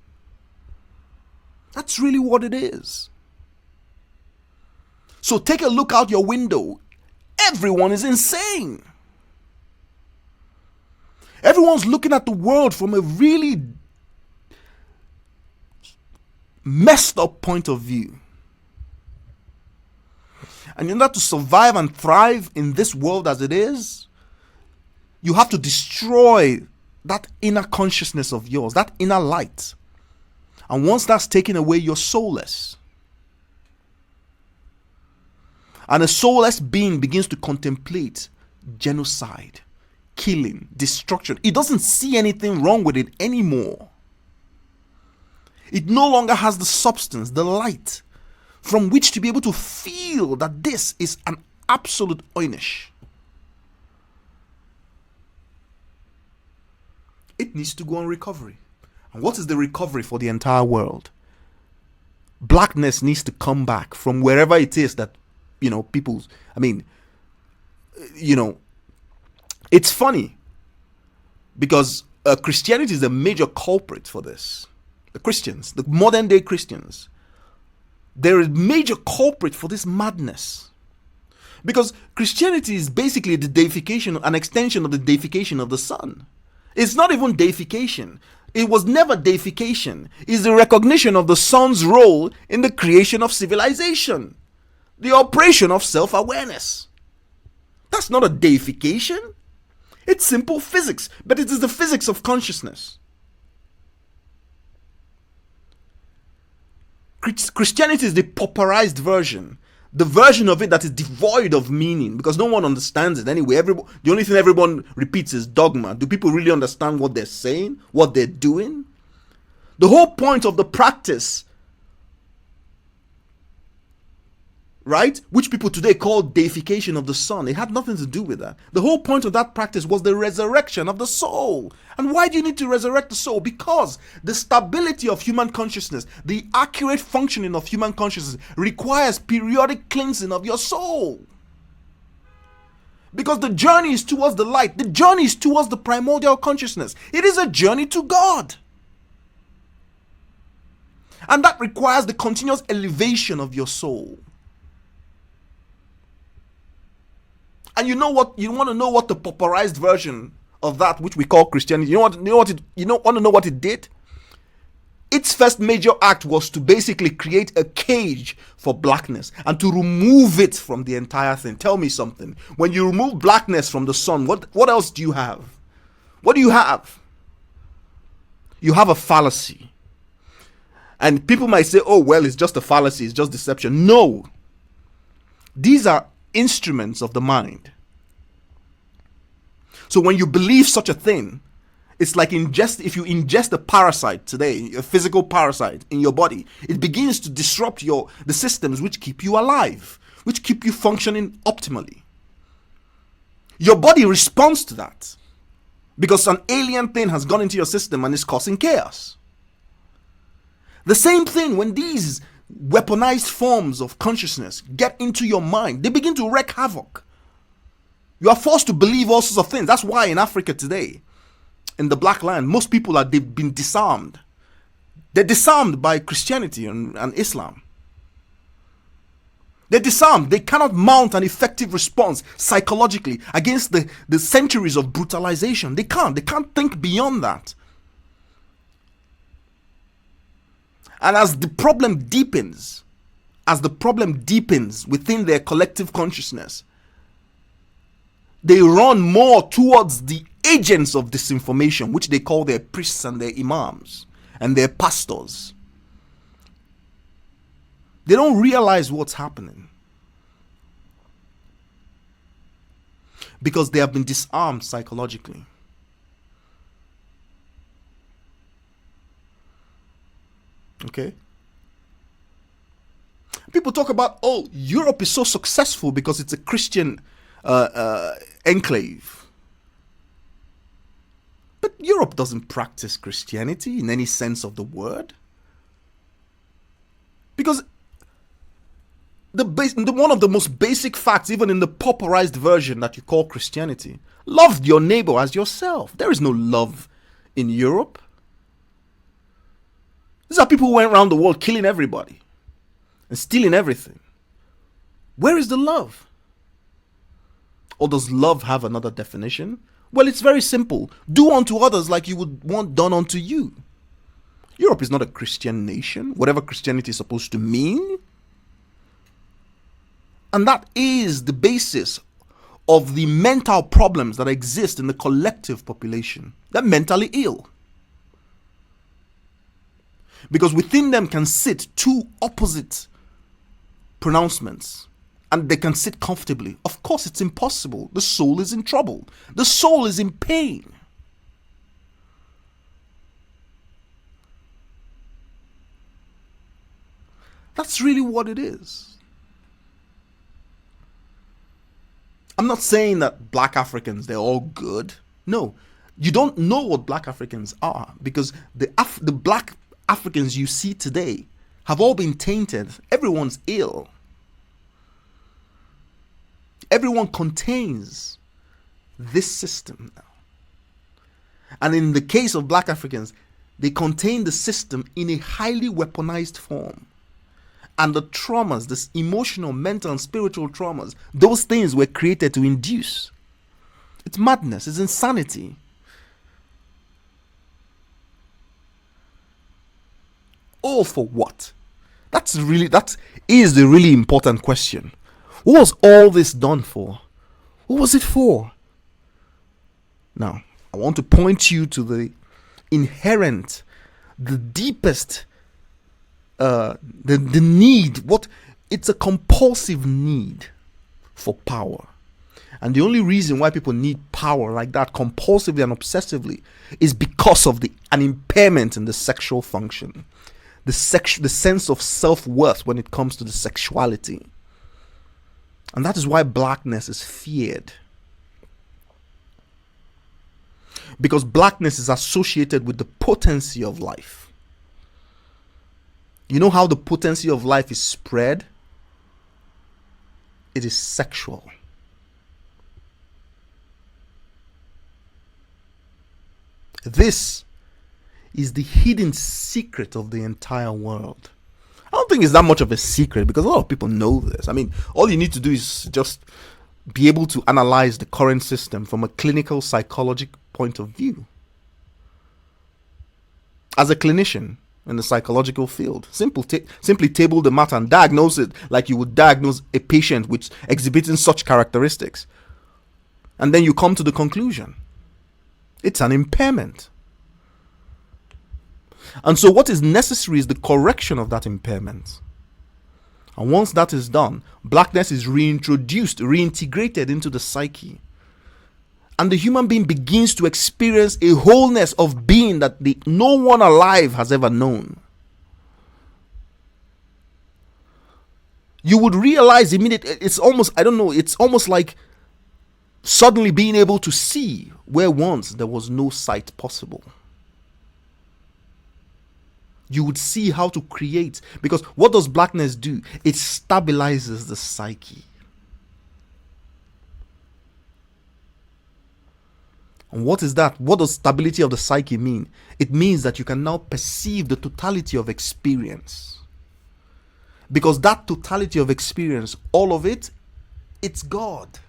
That's really what it is. So take a look out your window. Everyone is insane. Everyone's looking at the world from a really messed up point of view. And in order to survive and thrive in this world as it is, you have to destroy that inner consciousness of yours, that inner light. And once that's taken away, you're soulless. And a soulless being begins to contemplate genocide, killing, destruction. It doesn't see anything wrong with it anymore. It no longer has the substance, the light, from which to be able to feel that this is an absolute oinish. It needs to go on recovery. And what is the recovery for the entire world? Blackness needs to come back from wherever it is that, people, it's funny because Christianity is a major culprit for this. The Christians, the modern day Christians, they're a major culprit for this madness. Because Christianity is basically the deification, an extension of the deification of the sun. It's not even deification. It was never deification. It's the recognition of the sun's role in the creation of civilization. The operation of self-awareness. That's not a deification. It's simple physics, but it is the physics of consciousness. Christianity is the pauperized version. The version of it that is devoid of meaning, because no one understands it anyway. The only thing everyone repeats is dogma. Do people really understand what they're saying? What they're doing? The whole point of the practice, right, which people today call deification of the sun, it had nothing to do with that. The whole point of that practice was the resurrection of the soul. And why do you need to resurrect the soul? Because the stability of human consciousness, the accurate functioning of human consciousness requires periodic cleansing of your soul. Because the journey is towards the light. The journey is towards the primordial consciousness. It is a journey to God. And that requires the continuous elevation of your soul. And you know what? You want to know what the pauperized version of that which we call Christianity, you want to know what it did? Its first major act was to basically create a cage for blackness and to remove it from the entire thing. Tell me something. When you remove blackness from the sun, what else do you have? What do you have? You have a fallacy. And people might say, oh, well, it's just a fallacy, it's just deception. No. These are instruments of the mind. So when you believe such a thing, it's like if you ingest a parasite today, a physical parasite in your body, it begins to disrupt the systems which keep you alive, which keep you functioning optimally. Your body responds to that because an alien thing has gone into your system and is causing chaos. The same thing when these weaponized forms of consciousness get into your mind, they begin to wreak havoc. You are forced to believe all sorts of things. That's why in Africa today, in the black land, most people they've been disarmed. They're disarmed by Christianity and Islam. They're disarmed. They cannot mount an effective response psychologically against the centuries of brutalization. They can't. They can't think beyond that. And as the problem deepens within their collective consciousness, they run more towards the agents of disinformation, which they call their priests and their imams and their pastors. They don't realize what's happening because they have been disarmed psychologically. Okay? People talk about, oh, Europe is so successful because it's a Christian enclave. But Europe doesn't practice Christianity in any sense of the word. Because one of the most basic facts, even in the pauperized version that you call Christianity, love your neighbor as yourself. There is no love in Europe. These are people who went around the world killing everybody and stealing everything. Where is the love? Or does love have another definition? Well, it's very simple. Do unto others like you would want done unto you. Europe is not a Christian nation, whatever Christianity is supposed to mean. And that is the basis of the mental problems that exist in the collective population. They're mentally ill. Because within them can sit two opposite pronouncements. And they can sit comfortably. Of course, it's impossible. The soul is in trouble. The soul is in pain. That's really what it is. I'm not saying that black Africans, they're all good. No. You don't know what black Africans are because the black Africans you see today have all been tainted. Everyone's ill. Everyone contains this system now. And in the case of black Africans, they contain the system in a highly weaponized form. And the traumas, this emotional, mental, and spiritual traumas, those things were created to induce. It's madness, it's insanity. All for what? That is the really important question. What was all this done for? What was it for? Now, I want to point you to the inherent, the deepest the need, it's a compulsive need for power. And the only reason why people need power like that compulsively and obsessively is because of an impairment in the sexual function, the sense of self-worth when it comes to the sexuality. And that is why blackness is feared. Because blackness is associated with the potency of life. You know how the potency of life is spread? It is sexual. This is the hidden secret of the entire world. I don't think it's that much of a secret because a lot of people know this. I mean, all you need to do is just be able to analyze the current system from a clinical psychological point of view. As a clinician in the psychological field, simply table the matter and diagnose it like you would diagnose a patient which exhibiting such characteristics. And then you come to the conclusion. It's an impairment. And so what is necessary is the correction of that impairment. And once that is done, blackness is reintegrated into the psyche. And the human being begins to experience a wholeness of being that no one alive has ever known. You would realize immediately, it's almost like suddenly being able to see where once there was no sight possible. You would see how to create, because what does blackness do? It stabilizes the psyche. And what is that? What does stability of the psyche mean? It means that you can now perceive the totality of experience. Because that totality of experience, all of it, it's God.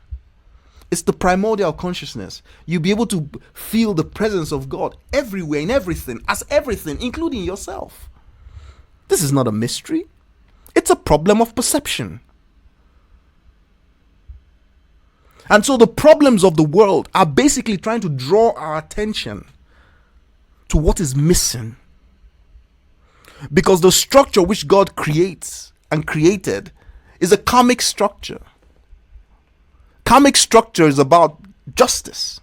It's the primordial consciousness. You'll be able to feel the presence of God everywhere, in everything, as everything, including yourself. This is not a mystery. It's a problem of perception. And so the problems of the world are basically trying to draw our attention to what is missing. Because the structure which God creates and created is a karmic structure. Karmic structure is about justice.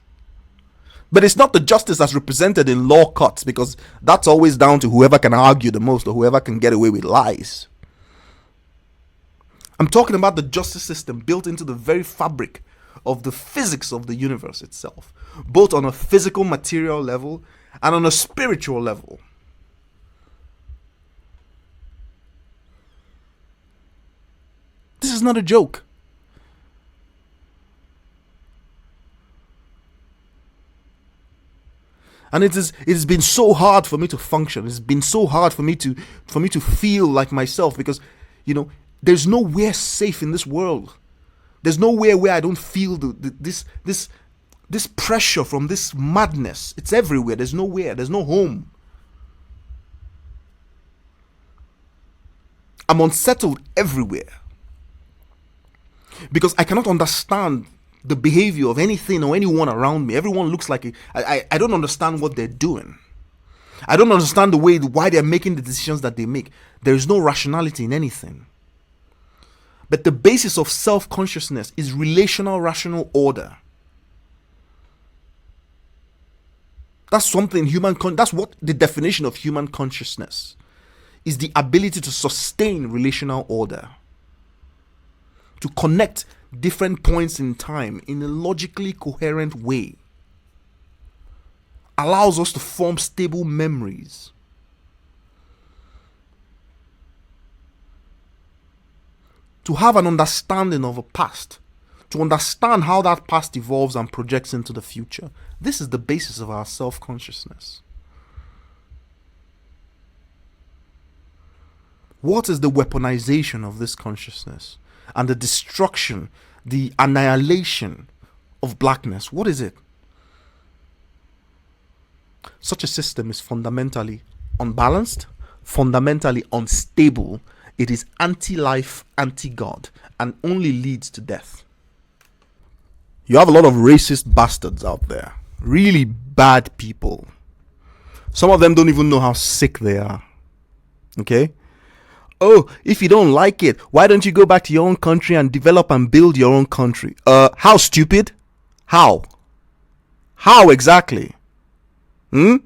But it's not the justice as represented in law courts, because that's always down to whoever can argue the most or whoever can get away with lies. I'm talking about the justice system built into the very fabric of the physics of the universe itself, both on a physical material level and on a spiritual level. This is not a joke. And it has been so hard for me to function. It's been so hard for me to feel like myself, because there's nowhere safe in this world. There's nowhere where I don't feel this pressure from this madness. It's everywhere. There's nowhere. There's no home. I'm unsettled everywhere because I cannot understand the behavior of anything or anyone around me. Everyone looks like I don't understand what they're doing. I don't understand why they're making the decisions that they make. There is no rationality in anything. But the basis of self-consciousness is relational rational order. That's what the definition of human consciousness is: the ability to sustain relational order, to connect different points in time in a logically coherent way, allows us to form stable memories, to have an understanding of a past, to understand how that past evolves and projects into the future. This is the basis of our self-consciousness. What is the weaponization of this consciousness and the destruction, the annihilation of blackness? What is it? Such a system is fundamentally unbalanced, fundamentally unstable. It is anti-life, anti-God, and only leads to death. You have a lot of racist bastards out there. Really bad people. Some of them don't even know how sick they are. Okay? Oh, if you don't like it, why don't you go back to your own country and develop and build your own country? How stupid? How? How exactly? Hmm?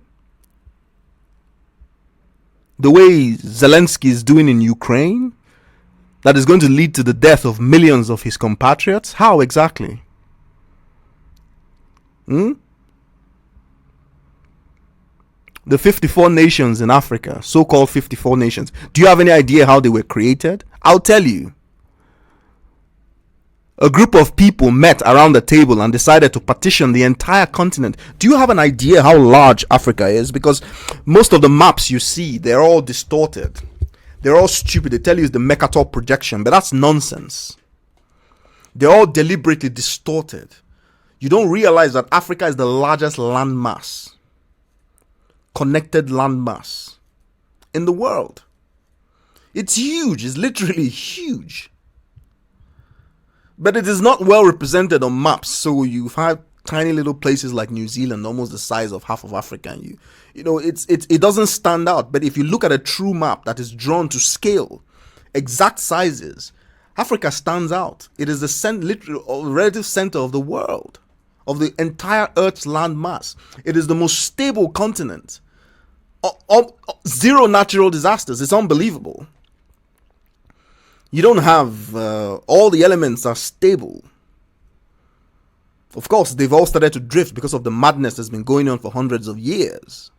The way Zelensky is doing in Ukraine? That is going to lead to the death of millions of his compatriots? How exactly? Hmm? The 54 nations in Africa, so-called 54 nations. Do you have any idea how they were created? I'll tell you. A group of people met around the table and decided to partition the entire continent. Do you have an idea how large Africa is? Because most of the maps you see, they're all distorted. They're all stupid. They tell you it's the Mercator projection, but that's nonsense. They're all deliberately distorted. You don't realize that Africa is the largest landmass, connected landmass in the world. It's huge. It's literally huge. But it is not well represented on maps. So you have tiny little places like New Zealand, almost the size of half of Africa, and it doesn't stand out. But if you look at a true map that is drawn to scale, exact sizes, Africa stands out. It is the literal relative center of the world, of the entire Earth's landmass. It is the most stable continent. Zero natural disasters. It's unbelievable. You don't have all the elements are stable. Of course, they've all started to drift because of the madness that's been going on for hundreds of years.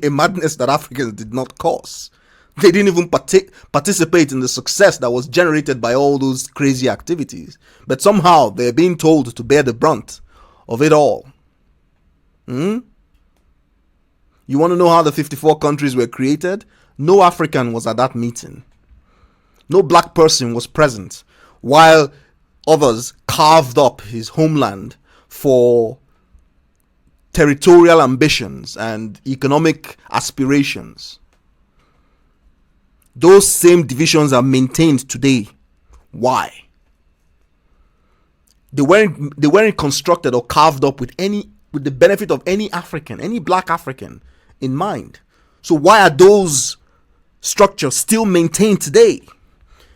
A madness that Africans did not cause. They didn't even participate in the success that was generated by all those crazy activities. But somehow they're being told to bear the brunt of it all. You want to know how the 54 countries were created? No African was at that meeting. No black person was present, while others carved up his homeland for territorial ambitions and economic aspirations. Those same divisions are maintained today. Why? They weren't constructed or carved up with the benefit of any African, any black African in mind. So why are those structures still maintained today?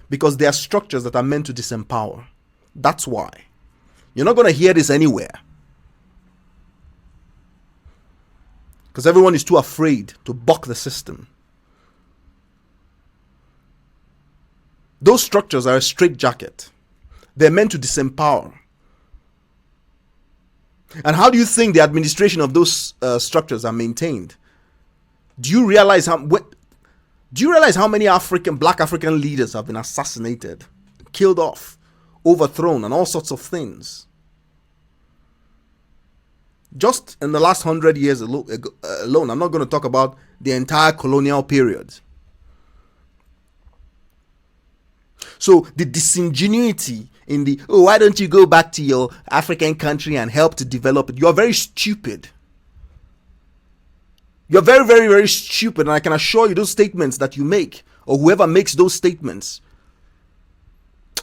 Because they are structures that are meant to disempower. That's why. You're not going to hear this anywhere. Because everyone is too afraid to buck the system. Those structures are a straitjacket. They're meant to disempower. And how do you think the administration of those structures are maintained? Do you realize how many black African leaders have been assassinated, killed off, overthrown, and all sorts of things? Just in the last 100 years alone, I'm not going to talk about the entire colonial period. So the disingenuity in why don't you go back to your African country and help to develop it? You're very stupid. You're very, very, very stupid, and I can assure you those statements that you make, or whoever makes those statements,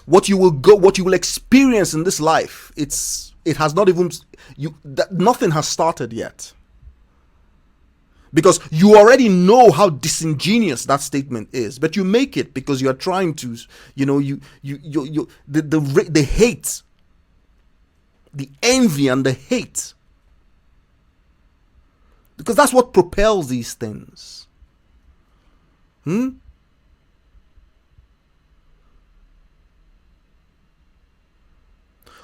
what you will experience in this life, nothing has started yet. Because you already know how disingenuous that statement is, but you make it because you are trying to, the hate, the envy and the hate. Because that's what propels these things.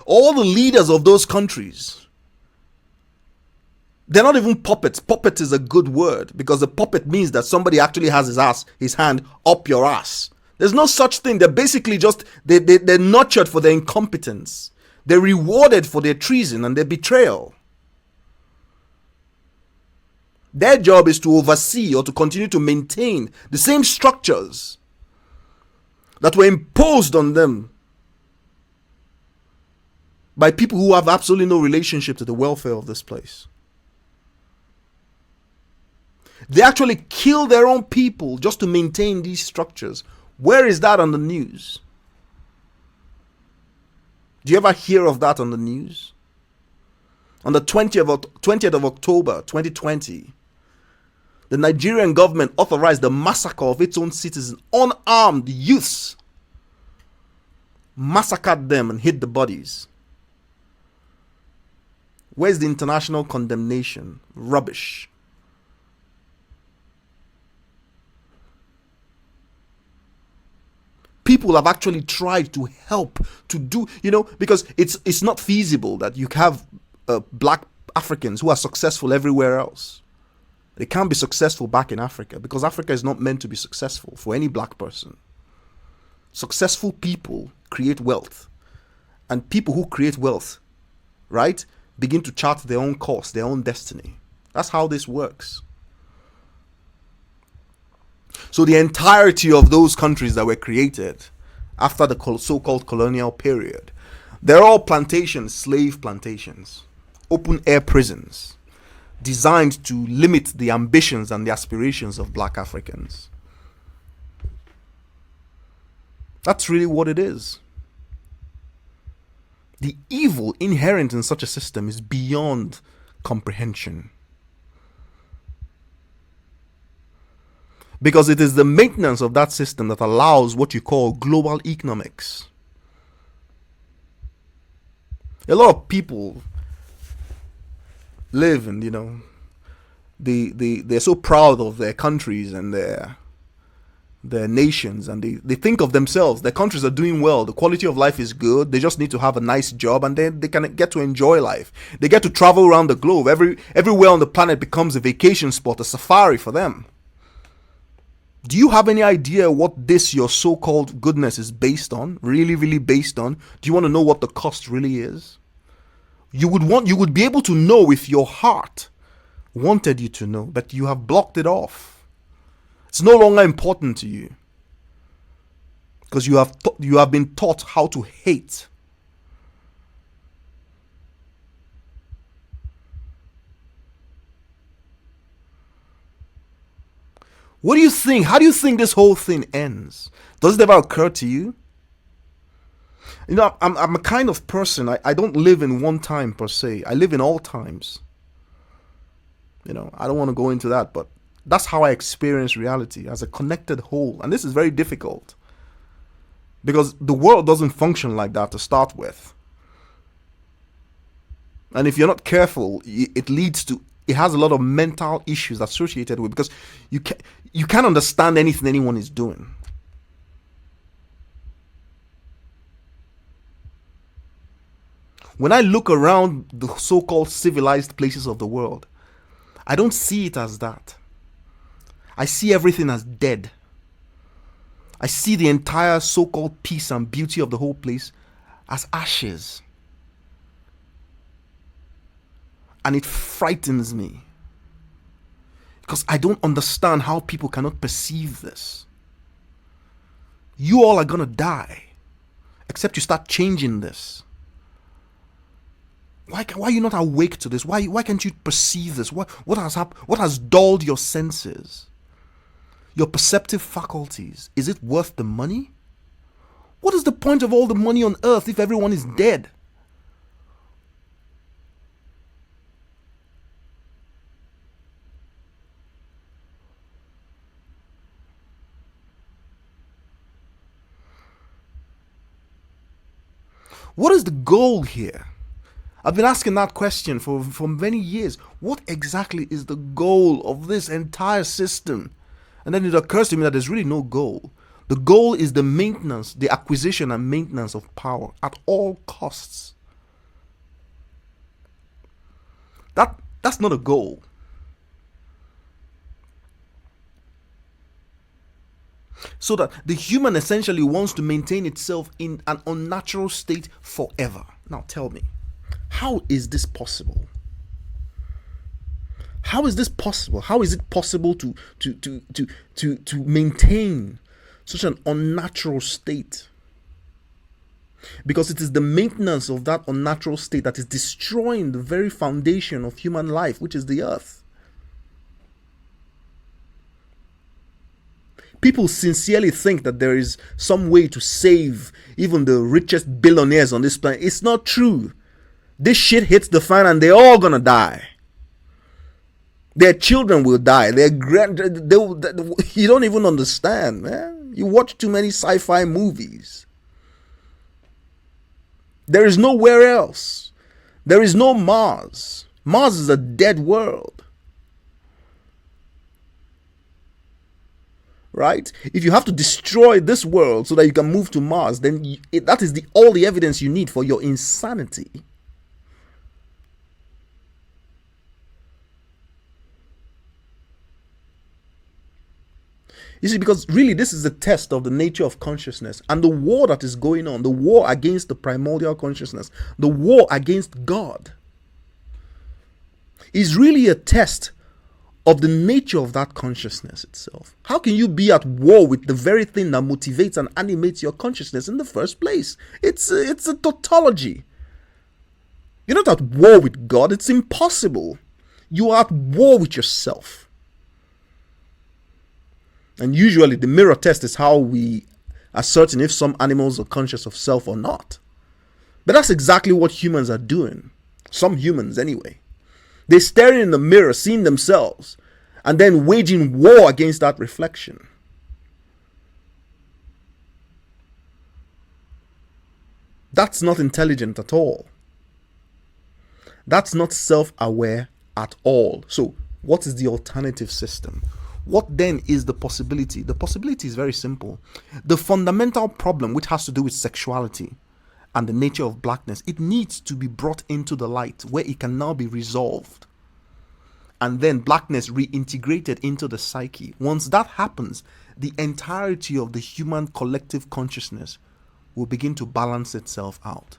All the leaders of those countries, they're not even puppets. Puppet is a good word because a puppet means that somebody actually has his hand up your ass. There's no such thing. They're basically just, they're nurtured for their incompetence. They're rewarded for their treason and their betrayal. Their job is to oversee or to continue to maintain the same structures that were imposed on them by people who have absolutely no relationship to the welfare of this place. They actually kill their own people just to maintain these structures. Where is that on the news? Do you ever hear of that on the news? On the 20th of October, 2020, The Nigerian government authorized the massacre of its own citizens, unarmed youths. Massacred them and hid the bodies. Where's the international condemnation? Rubbish. People have actually tried to help to do, because it's not feasible that you have black Africans who are successful everywhere else. They can't be successful back in Africa because Africa is not meant to be successful for any black person. Successful people create wealth, and people who create wealth, right, begin to chart their own course, their own destiny. That's how this works. So the entirety of those countries that were created after the so-called colonial period, they're all plantations, slave plantations, open air prisons, designed to limit the ambitions and the aspirations of black Africans. That's really what it is. The evil inherent in such a system is beyond comprehension. Because it is the maintenance of that system that allows what you call global economics. A lot of people live and, they're so proud of their countries and their nations, and they think of themselves, their countries are doing well, the quality of life is good, they just need to have a nice job, and then they can get to enjoy life. They get to travel around the globe. Everywhere on the planet becomes a vacation spot, a safari for them. Do you have any idea what this your so-called goodness is based on? Really, really based on? Do you want to know what the cost really is? You would be able to know if your heart wanted you to know, but you have blocked it off. It's no longer important to you because you have been taught how to hate. What do you think? How do you think this whole thing ends? Does it ever occur to you? I'm a kind of person, I don't live in one time per se. I live in all times. I don't want to go into that, but that's how I experience reality as a connected whole. And this is very difficult because the world doesn't function like that to start with. And if you're not careful, it has a lot of mental issues associated with it because you can't understand anything anyone is doing. When I look around the so-called civilized places of the world, I don't see it as that. I see everything as dead. I see the entire so-called peace and beauty of the whole place as ashes. And it frightens me because I don't understand how people cannot perceive this. You all are gonna die except you start changing this. Why are you not awake to this? Why can't you perceive this? What has happened? What has dulled your senses? Your perceptive faculties? Is it worth the money? What is the point of all the money on earth if everyone is dead? What is the goal here? I've been asking that question for many years. What exactly is the goal of this entire system? And then it occurs to me that there's really no goal. The goal is the maintenance, the acquisition and maintenance of power at all costs. That's not a goal. So that the human essentially wants to maintain itself in an unnatural state forever. Now tell me, how is this possible? How is this possible? How is it possible to maintain such an unnatural state? Because it is the maintenance of that unnatural state that is destroying the very foundation of human life, which is the earth. People sincerely think that there is some way to save even the richest billionaires on this planet. It's not true. This shit hits the fan and they're all gonna die. Their children will die. Their you don't even understand, man. You watch too many sci-fi movies. There is nowhere else. There is no Mars. Mars is a dead world. Right? If you have to destroy this world so that you can move to Mars, then that is all the evidence you need for your insanity. You see, because really this is a test of the nature of consciousness and the war that is going on, the war against the primordial consciousness, the war against God, is really a test of the nature of that consciousness itself. How can you be at war with the very thing that motivates and animates your consciousness in the first place? It's a tautology. You're not at war with God. It's impossible. You are at war with yourself. And usually the mirror test is how we ascertain if some animals are conscious of self or not. But that's exactly what humans are doing. Some humans anyway. They're staring in the mirror, seeing themselves, and then waging war against that reflection. That's not intelligent at all. That's not self-aware at all. So, what is the alternative system? What then is the possibility? The possibility is very simple. The fundamental problem, which has to do with sexuality and the nature of blackness, it needs to be brought into the light where it can now be resolved. And then blackness reintegrated into the psyche. Once that happens, the entirety of the human collective consciousness will begin to balance itself out.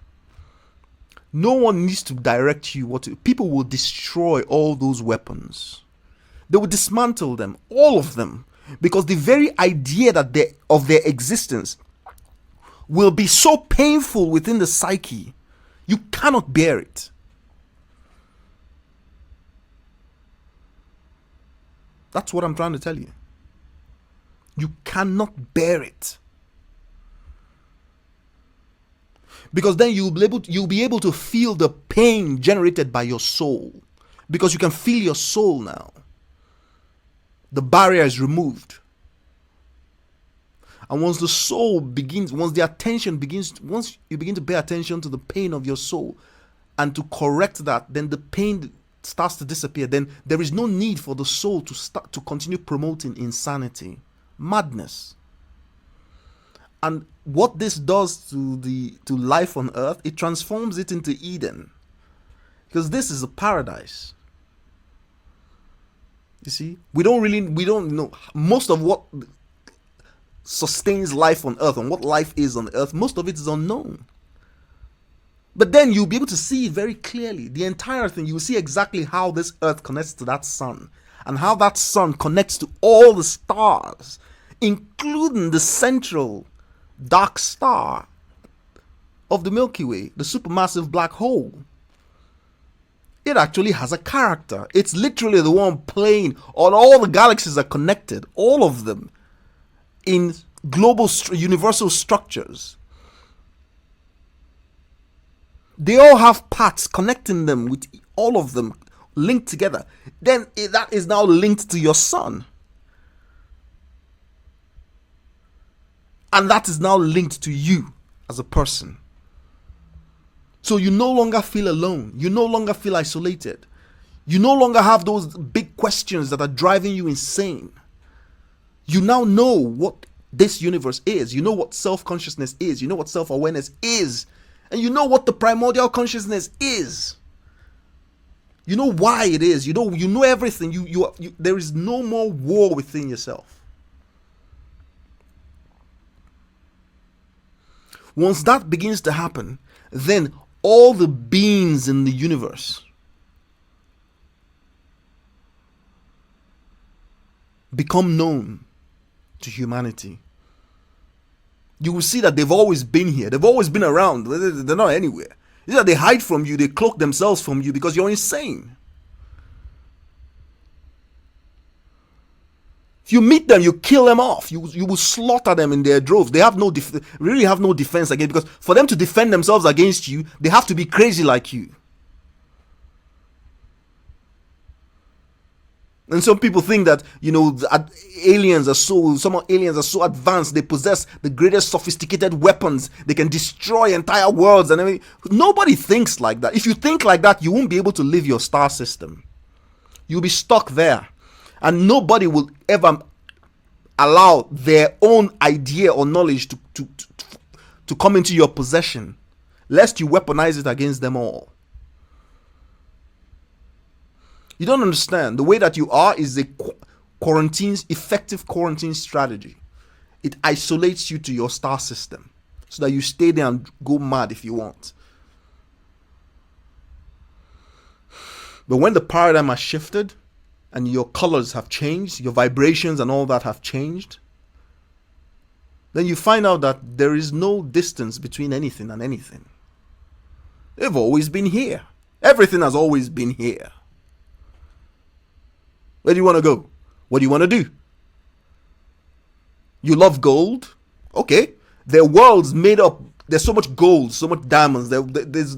No one needs to direct you what to. People will destroy all those weapons. They will dismantle them, all of them, because the very idea that of their existence will be so painful within the psyche, you cannot bear it. That's what I'm trying to tell you. You cannot bear it. Because then you'll be able to feel the pain generated by your soul. Because you can feel your soul now. The barrier is removed. And once the soul begins, once you begin to pay attention to the pain of your soul and to correct that, then the pain starts to disappear. Then there is no need for the soul to continue promoting insanity, madness. And what this does to life on earth, it transforms it into Eden. Because this is a paradise. You see, we don't know most of what sustains life on earth and what life is on earth. Most of it is unknown. But then you'll be able to see it very clearly. The entire thing, you will see exactly how this earth connects to that sun and how that sun connects to all the stars, including the central dark star of the Milky Way, the supermassive black hole. It actually has a character. It's literally the one playing on all the galaxies are connected, all of them, in global universal structures. They all have parts connecting them, with all of them linked together. Then that is now linked to your sun. And that is now linked to you as a person. So you no longer feel alone. You no longer feel isolated. You no longer have those big questions that are driving you insane. You now know what this universe is. You know what self-consciousness is. You know what self-awareness is. And you know what the primordial consciousness is. You know why it is. You know everything. There is no more war within yourself. Once that begins to happen, then all the beings in the universe become known to humanity. You will see that they've always been here. They've always been around. They're not anywhere. It's that they hide from you. They cloak themselves from you because you're insane. If you meet them, you kill them off. You will slaughter them in their droves. They have really have no defense against, because for them to defend themselves against you, they have to be crazy like you. And some people think that, some aliens are so advanced, they possess the greatest sophisticated weapons, they can destroy entire worlds and everything. Nobody thinks like that. If you think like that, you won't be able to live your star system. You'll be stuck there. And nobody will ever allow their own idea or knowledge to come into your possession, lest you weaponize it against them all. You don't understand. The way that you are is a effective quarantine strategy. It isolates you to your star system so that you stay there and go mad if you want. But when the paradigm has shifted and your colors have changed, your vibrations and all that have changed, then you find out that there is no distance between anything and anything. They've always been here. Everything has always been here. Where do you want to go? What do you want to do? You love gold? Okay. There are worlds made up. There's so much gold, so much diamonds. There's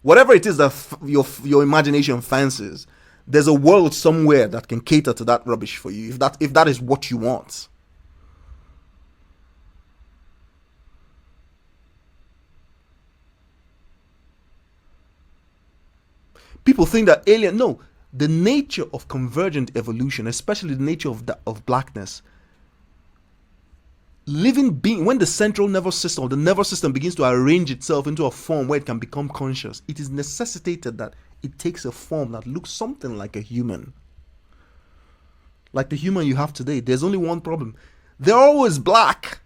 whatever it is that your imagination fancies. There's a world somewhere that can cater to that rubbish for you, if that is what you want. People think that no, the nature of convergent evolution, especially the nature of blackness, living being, when the central nervous system or the nervous system begins to arrange itself into a form where it can become conscious, it is necessitated that it takes a form that looks something like a human. Like the human you have today. There's only one problem. They're always black.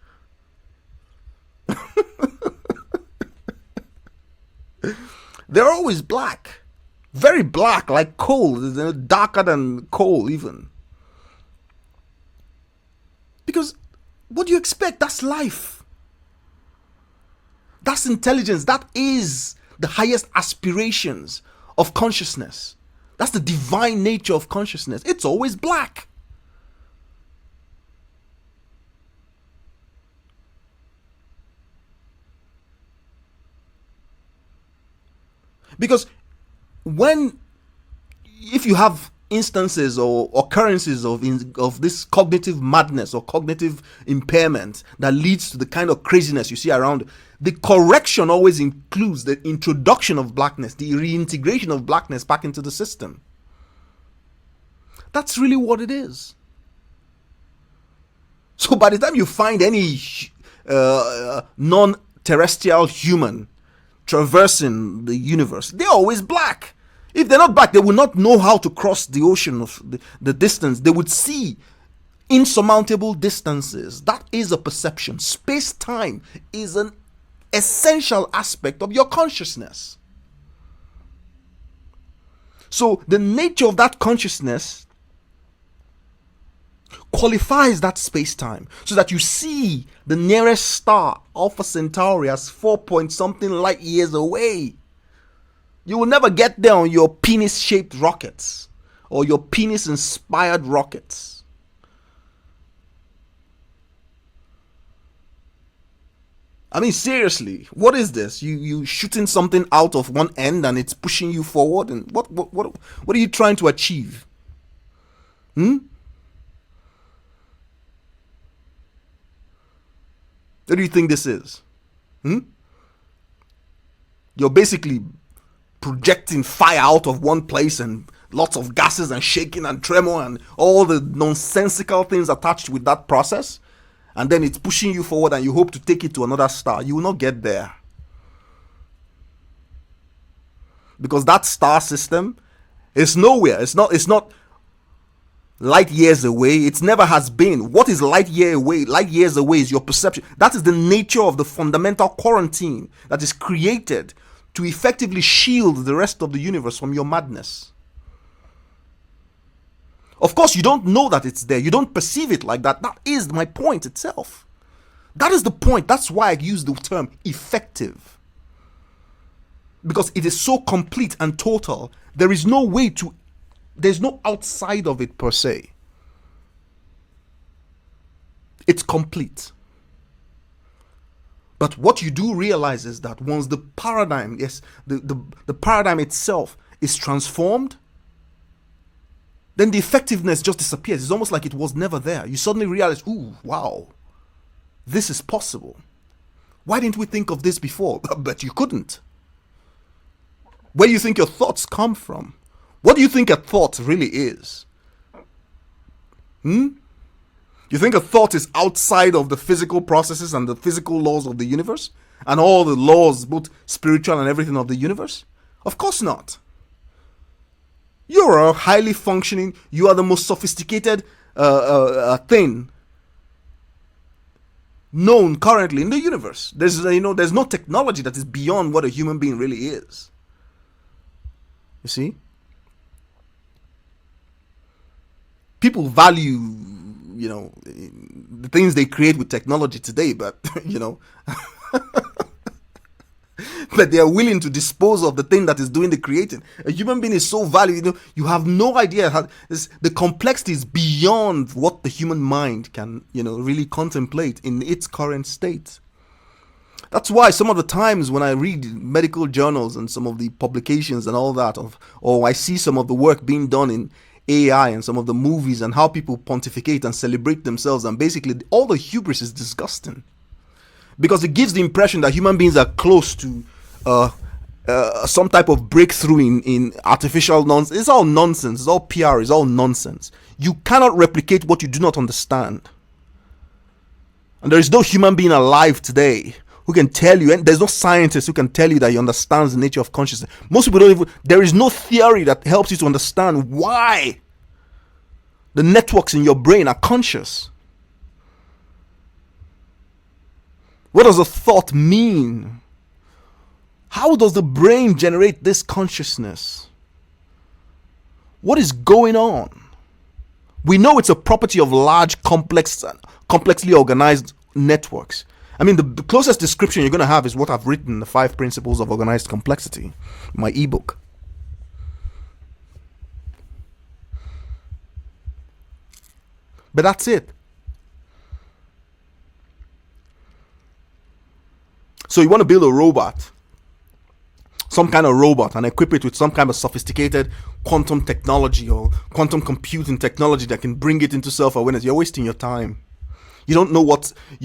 They're always black. Very black, like coal. Darker than coal even. Because what do you expect? That's life. That's intelligence. That is the highest aspirations of consciousness. That's the divine nature of consciousness. It's always black. Because if you have instances or occurrences of this cognitive madness or cognitive impairment that leads to the kind of craziness you see around, the correction always includes the introduction of blackness, the reintegration of blackness back into the system. That's really what it is. So by the time you find any non-terrestrial human traversing the universe, they're always black. If they're not black, they will not know how to cross the ocean of the distance. They would see insurmountable distances. That is a perception. Space-time is an essential aspect of your consciousness. So the nature of that consciousness qualifies that space-time so that you see the nearest star, Alpha Centauri, as 4-point-something light years away. You will never get there on your penis-shaped rockets or your penis-inspired rockets. I mean, seriously, what is this? You shooting something out of one end and it's pushing you forward? And what are you trying to achieve? What do you think this is? You're basically projecting fire out of one place and lots of gases and shaking and tremor and all the nonsensical things attached with that process, and then it's pushing you forward and you hope to take it to another star. You will not get there, because that star system is nowhere. It's not light years away. It never has been. What is light years away? Light years away is your perception. That is the nature of the fundamental quarantine that is created to effectively shield the rest of the universe from your madness. Of course, you don't know that it's there. You don't perceive it like that. That is my point itself. That is the point. That's why I use the term effective. Because it is so complete and total. There's no outside of it per se. It's complete. But what you do realize is that once the paradigm, the paradigm itself is transformed, then the effectiveness just disappears. It's almost like it was never there. You suddenly realize, ooh, wow, this is possible. Why didn't we think of this before? But you couldn't. Where do you think your thoughts come from? What do you think a thought really is? You think a thought is outside of the physical processes and the physical laws of the universe? And all the laws, both spiritual and everything of the universe? Of course not. You're a highly functioning, you are the most sophisticated thing known currently in the universe. There's no technology that is beyond what a human being really is. You see? People value, the things they create with technology today, but, but they are willing to dispose of the thing that is doing the creating. A human being is so valuable. You have no idea how the complexity is beyond what the human mind can, really contemplate in its current state. That's why some of the times when I read medical journals and some of the publications and all that, or I see some of the work being done in AI and some of the movies and how people pontificate and celebrate themselves, and basically all the hubris is disgusting. Because it gives the impression that human beings are close to some type of breakthrough in artificial nonsense. It's all nonsense. It's all PR. It's all nonsense. You cannot replicate what you do not understand. And there is no human being alive today who can tell you, and there's no scientist who can tell you that he understands the nature of consciousness. Most people don't even, there is no theory that helps you to understand why the networks in your brain are conscious. What does a thought mean? How does the brain generate this consciousness? What is going on? We know it's a property of large, complexly organized networks. I mean, the closest description you're going to have is what I've written, the 5 Principles of Organized Complexity, my ebook. But that's it. So you want to build a robot, some kind of robot, and equip it with some kind of sophisticated quantum technology or quantum computing technology that can bring it into self-awareness. You're wasting your time. You don't know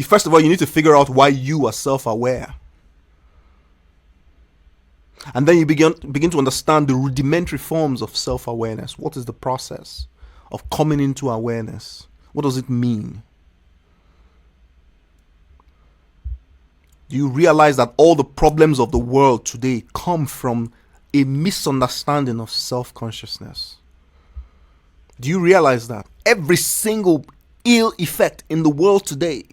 first of all, you need to figure out why you are self-aware. And then you begin to understand the rudimentary forms of self-awareness. What is the process of coming into awareness? What does it mean? Do you realize that all the problems of the world today come from a misunderstanding of self-consciousness? Do you realize that every single ill effect in the world today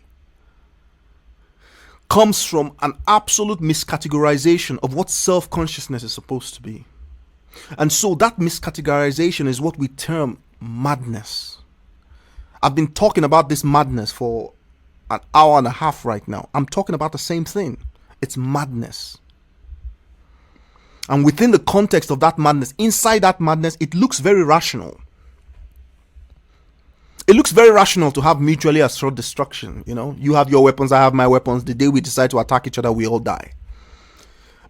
comes from an absolute miscategorization of what self-consciousness is supposed to be? And so that miscategorization is what we term madness. I've been talking about this madness for an hour and a half right now. I'm talking about the same thing. It's madness. And within the context of that madness, inside that madness, it looks very rational. It looks very rational to have mutually assured destruction. You have your weapons, I have my weapons. The day we decide to attack each other, we all die.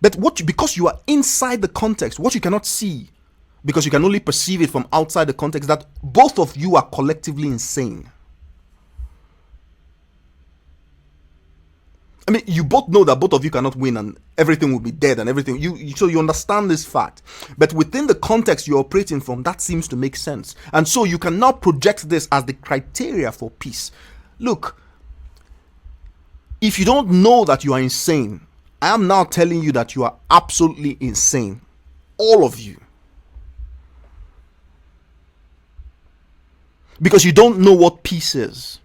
But because you are inside the context, what you cannot see, because you can only perceive it from outside the context, that both of you are collectively insane. I mean, you both know that both of you cannot win and everything will be dead and everything. So you understand this fact. But within the context you're operating from, that seems to make sense. And so you can now project this as the criteria for peace. Look, if you don't know that you are insane, I am now telling you that you are absolutely insane. All of you. Because you don't know what peace is.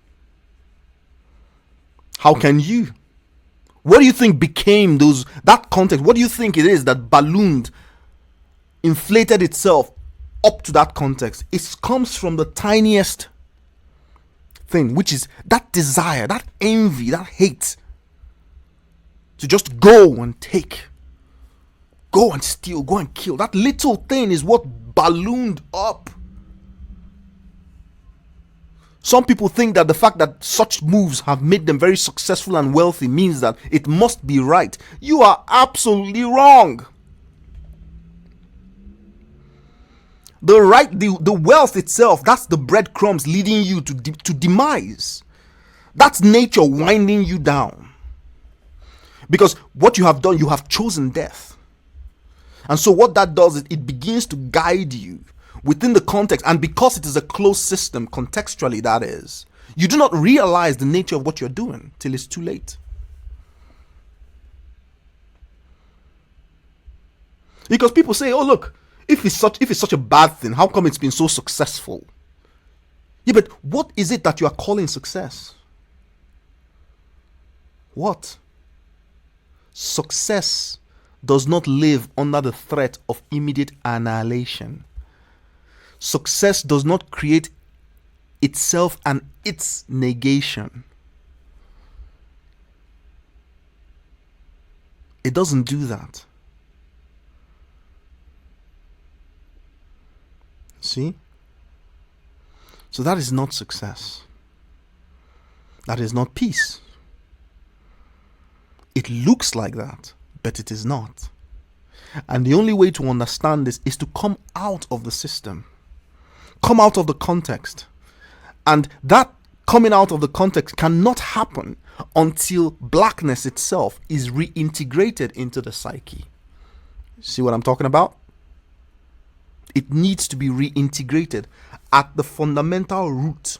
How can you? What do you think became that context? What do you think it is that ballooned, inflated itself up to that context? It comes from the tiniest thing, which is that desire, that envy, that hate to just go and take, go and steal, go and kill. That little thing is what ballooned up. Some people think that the fact that such moves have made them very successful and wealthy means that it must be right. You are absolutely wrong. The wealth itself, that's the breadcrumbs leading you to demise. That's nature winding you down. Because what you have done, you have chosen death. And so what that does is it begins to guide you within the context. And because it is a closed system, contextually that is, you do not realize the nature of what you're doing till it's too late. Because people say, oh look, if it's such a bad thing, how come it's been so successful? Yeah, but what is it that you are calling success? What? Success does not live under the threat of immediate annihilation. Success does not create itself and its negation. It doesn't do that. See? So that is not success. That is not peace. It looks like that, but it is not. And the only way to understand this is to come out of the system, come out of the context. And that coming out of the context cannot happen until blackness itself is reintegrated into the psyche. See what I'm talking about? It needs to be reintegrated at the fundamental root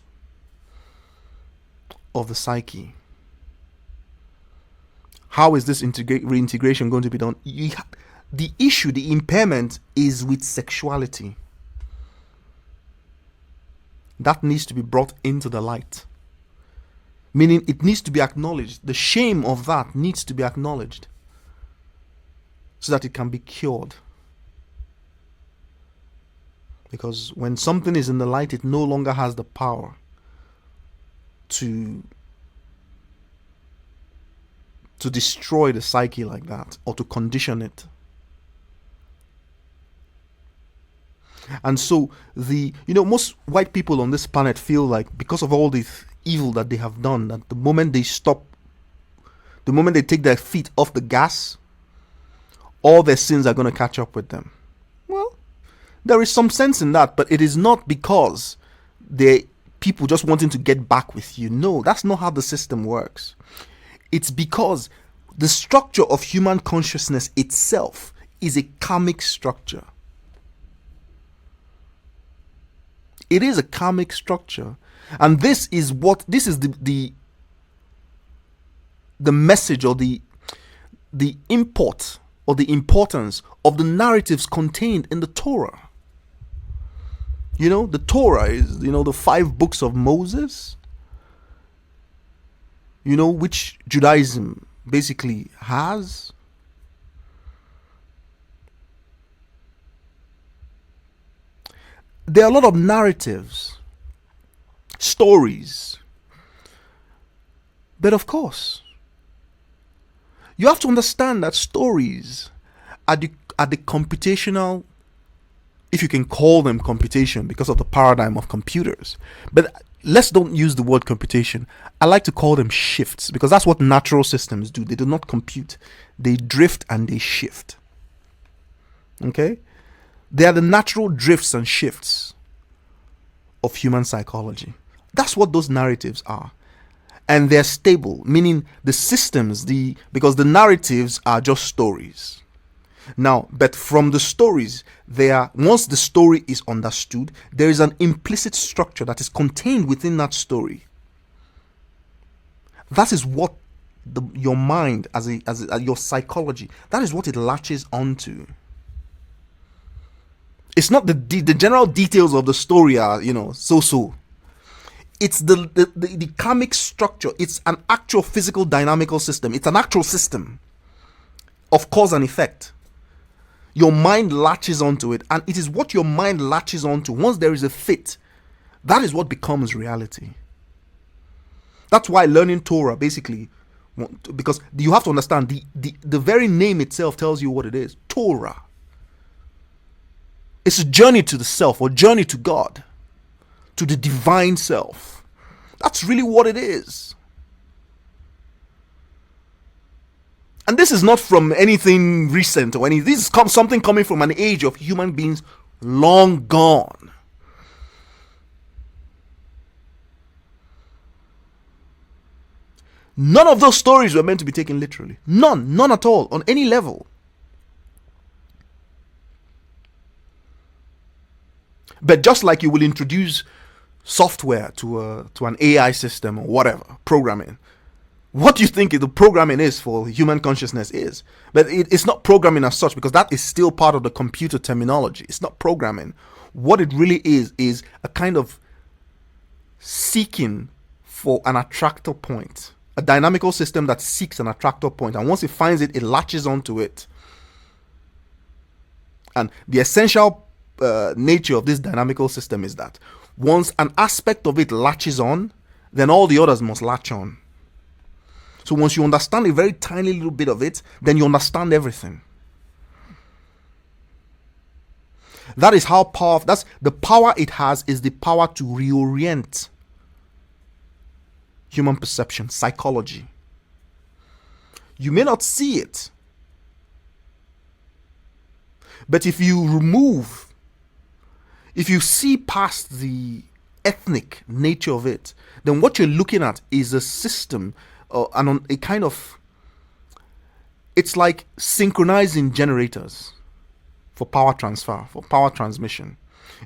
of the psyche. How is this reintegration going to be done? The issue, the impairment is with sexuality. That needs to be brought into the light. Meaning it needs to be acknowledged. The shame of that needs to be acknowledged so that it can be cured. Because when something is in the light, it no longer has the power to destroy the psyche like that, or to condition it. And so most white people on this planet feel like, because of all this evil that they have done, that the moment they take their feet off the gas, all their sins are going to catch up with them. Well, there is some sense in that, but it is not because they're people just wanting to get back with you. No, that's not how the system works. It's because the structure of human consciousness itself is a karmic structure. It is a karmic structure. And this is the message, or the import, or the importance of the narratives contained in the Torah. The Torah is, the 5 books of Moses, which Judaism basically has. There are a lot of narratives, stories. But of course, you have to understand that stories are the computational, if you can call them computation because of the paradigm of computers. But let's don't use the word computation. I like to call them shifts, because that's what natural systems do. They do not compute. They drift and they shift. Okay? They are the natural drifts and shifts of human psychology. That's what those narratives are. And they're stable, meaning the systems, because the narratives are just stories. Now, but from the stories, once the story is understood, there is an implicit structure that is contained within that story. That is what your mind, as your psychology, that is what it latches onto. It's not the general details of the story are, so. It's the karmic structure. It's an actual physical dynamical system. It's an actual system of cause and effect. Your mind latches onto it, and it is what your mind latches onto. Once there is a fit, that is what becomes reality. That's why learning Torah, basically, because you have to understand the very name itself tells you what it is. Torah. It's a journey to the self, or journey to God, to the divine self. That's really what it is. And this is not from anything recent or anything. This is something coming from an age of human beings long gone. None of those stories were meant to be taken literally. None at all, on any level. But just like you will introduce software to an AI system or whatever, programming, what do you think the programming is for human consciousness is? But it's not programming as such, because that is still part of the computer terminology. It's not programming. What it really is a kind of seeking for an attractor point. A dynamical system that seeks an attractor point, and once it finds it, it latches onto it. And the essential nature of this dynamical system is that once an aspect of it latches on, then all the others must latch on. So once you understand a very tiny little bit of it, then you understand everything. That is how powerful, that's the power it has, is the power to reorient human perception, psychology. You may not see it, but if you see past the ethnic nature of it, then what you're looking at is a system, and on a kind of, it's like synchronizing generators for power transfer, for power transmission.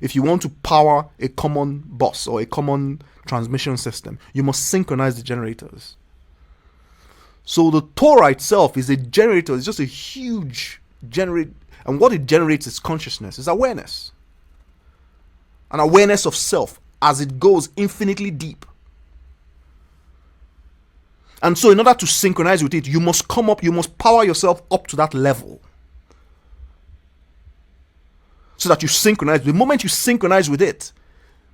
If you want to power a common bus or a common transmission system, you must synchronize the generators. So the Torah itself is a generator. It's just a huge generator, and what it generates is consciousness, is awareness. An awareness of self as it goes infinitely deep. And so in order to synchronize with it, you must power yourself up to that level, so that you synchronize. The moment you synchronize with it,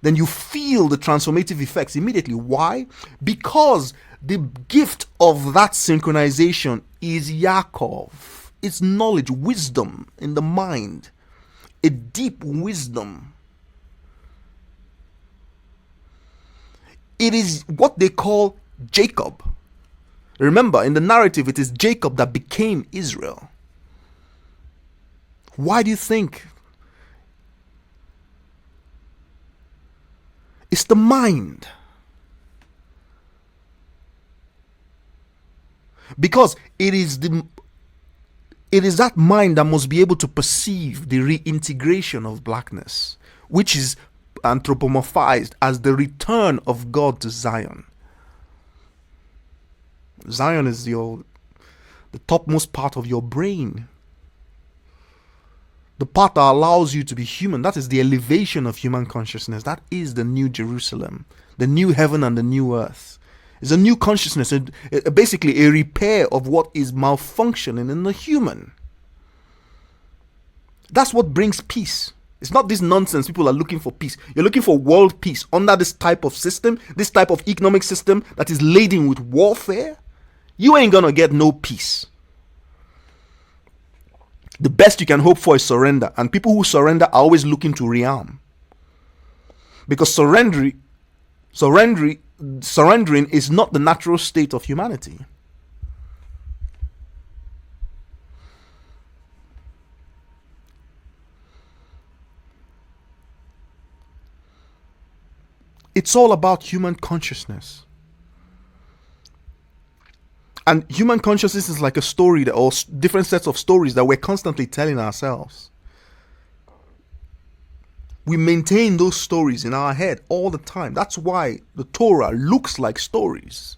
then you feel the transformative effects immediately. Why? Because the gift of that synchronization is Yaakov. It's knowledge, wisdom in the mind, a deep wisdom. It is what they call Jacob. Remember, in the narrative, it is Jacob that became Israel. Why do you think? It's the mind. Because it is that mind that must be able to perceive the reintegration of blackness, which is anthropomorphized as the return of God to Zion. Zion is the topmost part of your brain. The part that allows you to be human. That is the elevation of human consciousness. That is the new Jerusalem, the new heaven and the new earth. It's a new consciousness, basically a repair of what is malfunctioning in the human. That's what brings peace. It's not this nonsense. People are looking for peace. You're looking for world peace under this type of system, this type of economic system that is laden with warfare. You ain't gonna get no peace. The best you can hope for is surrender, and people who surrender are always looking to rearm, because surrendering is not the natural state of humanity. It's all about human consciousness. And human consciousness is like a story, or different sets of stories that we're constantly telling ourselves. We maintain those stories in our head all the time. That's why the Torah looks like stories.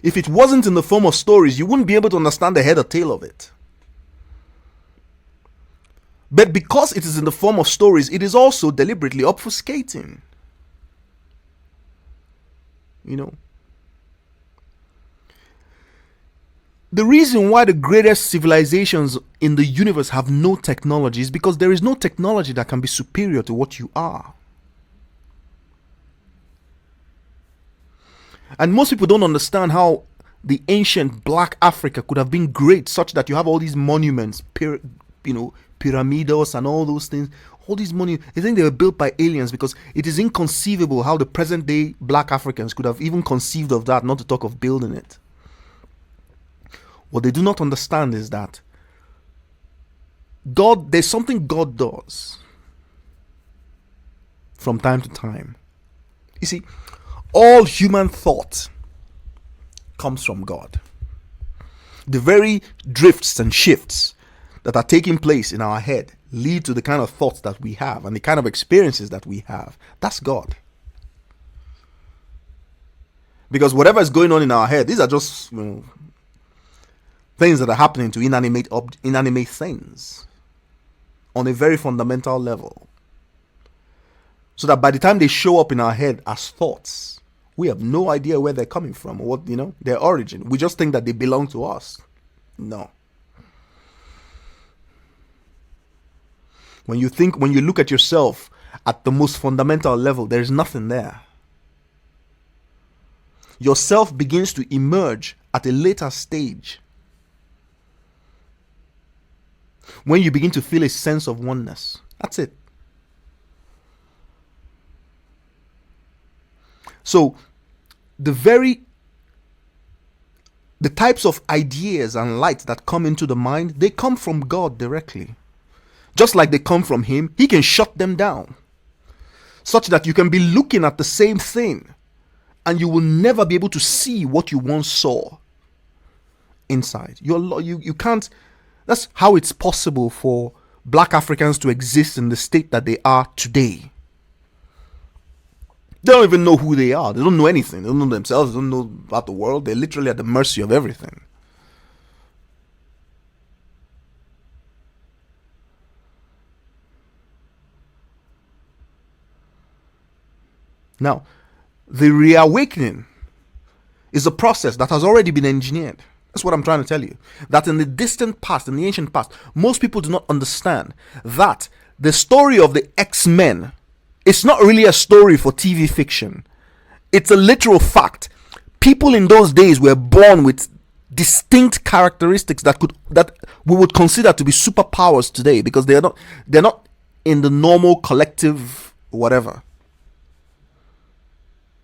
If it wasn't in the form of stories, you wouldn't be able to understand the head or tail of it. But because it is in the form of stories, it is also deliberately obfuscating. You know, the reason why the greatest civilizations in the universe have no technology is because there is no technology that can be superior to what you are. And most people don't understand how the ancient black Africa could have been great, such that you have all these monuments, pyramids and all those things. All these monuments, I think they were built by aliens, because it is inconceivable how the present day black Africans could have even conceived of that, not to talk of building it. What they do not understand is that there's something God does from time to time. You see, all human thought comes from God. The very drifts and shifts that are taking place in our head lead to the kind of thoughts that we have and the kind of experiences that we have. That's God. Because whatever is going on in our head, these are just things that are happening to inanimate things on a very fundamental level. So that by the time they show up in our head as thoughts, we have no idea where they're coming from or what, their origin. We just think that they belong to us. No. When you look at yourself at the most fundamental level, there is nothing there. Yourself begins to emerge at a later stage, when you begin to feel a sense of oneness. That's it. So, the types of ideas and light that come into the mind, they come from God directly. Just like they come from Him, He can shut them down, such that you can be looking at the same thing and you will never be able to see what you once saw inside. You can't. That's how it's possible for Black Africans to exist in the state that they are today. They don't even know who they are. They don't know anything. They don't know themselves. They don't know about the world. They're literally at the mercy of everything. Now, the reawakening is a process that has already been engineered. That's what I'm trying to tell you. That in the distant past, in the ancient past, most people do not understand that the story of the X-Men, it's not really a story for TV fiction. It's a literal fact. People in those days were born with distinct characteristics that we would consider to be superpowers today, because they're not in the normal collective whatever.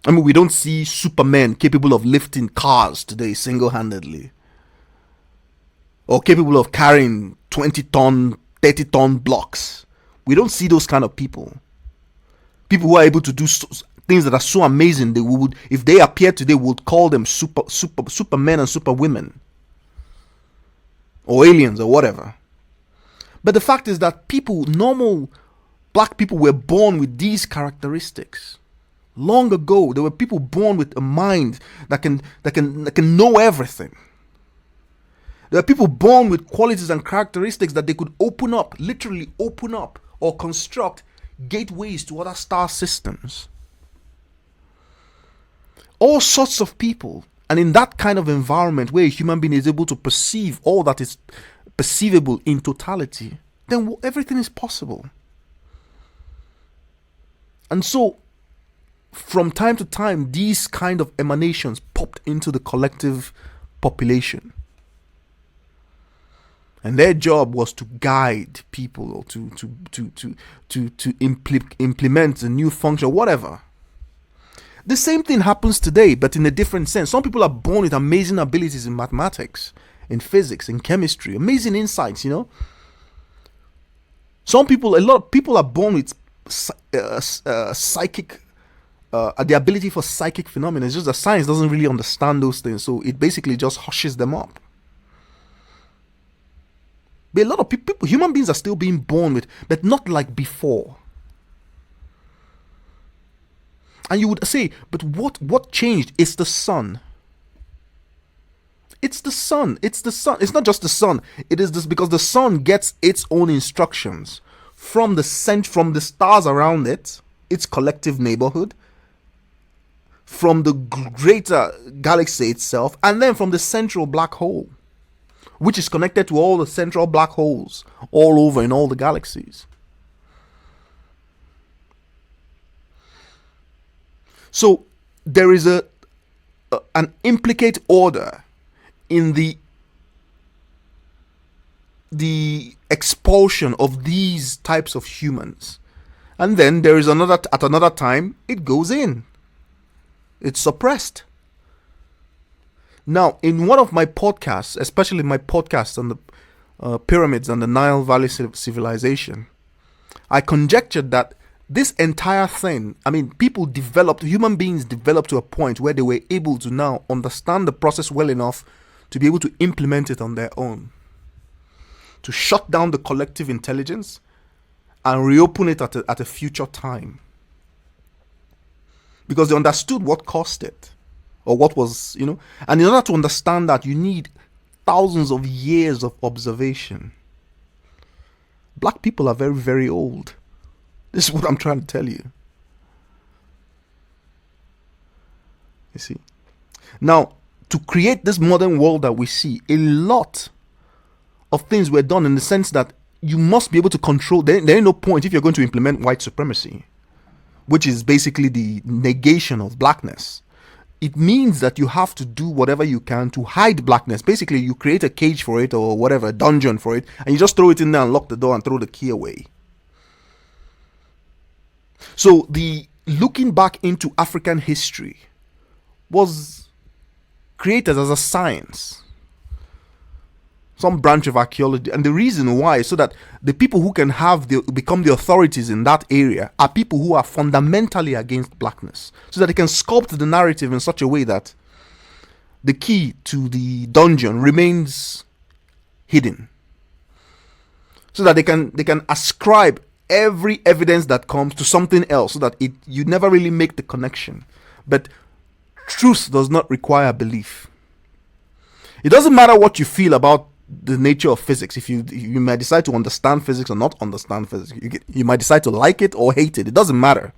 I mean, we don't see Supermen capable of lifting cars today single-handedly, or capable of carrying 20-ton, 30-ton blocks. We don't see those kind of people. People who are able to do things that are so amazing, if they appear today, we would call them supermen and superwomen, or aliens, or whatever. But the fact is that normal black people, were born with these characteristics. Long ago, there were people born with a mind that can know everything. There are people born with qualities and characteristics that they could literally open up, or construct gateways to other star systems. All sorts of people. And in that kind of environment where a human being is able to perceive all that is perceivable in totality, then everything is possible. And so, from time to time, these kind of emanations popped into the collective population. And their job was to guide people, or to implement a new function, whatever. The same thing happens today, but in a different sense. Some people are born with amazing abilities in mathematics, in physics, in chemistry, amazing insights, A lot of people are born with psychic, the ability for psychic phenomena. It's just that science doesn't really understand those things, so it basically just hushes them up. But a lot of people, human beings, are still being born with, but not like before. And you would say, but what changed? It's the sun. It's the sun. It's the sun. It's not just the sun. It is this, because the sun gets its own instructions from the stars around it, its collective neighborhood, from the greater galaxy itself, and then from the central black hole, which is connected to all the central black holes all over in all the galaxies. So there is an implicate order in the expulsion of these types of humans, and then there is at another time it goes in. It's suppressed. Now, in one of my podcasts, especially my podcast pyramids and the Nile Valley civilization, I conjectured that this entire thing, I mean, human beings developed to a point where they were able to now understand the process well enough to be able to implement it on their own, to shut down the collective intelligence and reopen it at a future time. Because they understood what caused it, or what was, and in order to understand that, you need thousands of years of observation. Black people are very, very old. This is what I'm trying to tell you. You see? Now, to create this modern world that we see, a lot of things were done in the sense that you must be able to control. There ain't no point if you're going to implement white supremacy, which is basically the negation of blackness. It means that you have to do whatever you can to hide blackness. Basically, you create a cage for it or whatever, a dungeon for it, and you just throw it in there and lock the door and throw the key away. So the looking back into African history was created as a science, some branch of archaeology, and the reason why is so that the people who can become the authorities in that area are people who are fundamentally against blackness, so that they can sculpt the narrative in such a way that the key to the dungeon remains hidden, so that they can ascribe every evidence that comes to something else, so that you never really make the connection. But truth does not require belief. It doesn't matter what you feel about the nature of physics. If you might decide to understand physics or not understand physics, you might decide to like it or hate it. It doesn't matter.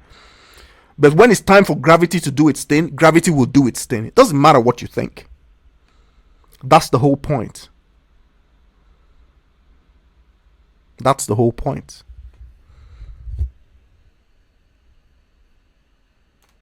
But when it's time for gravity to do its thing, gravity will do its thing. It doesn't matter what you think. That's the whole point. That's the whole point.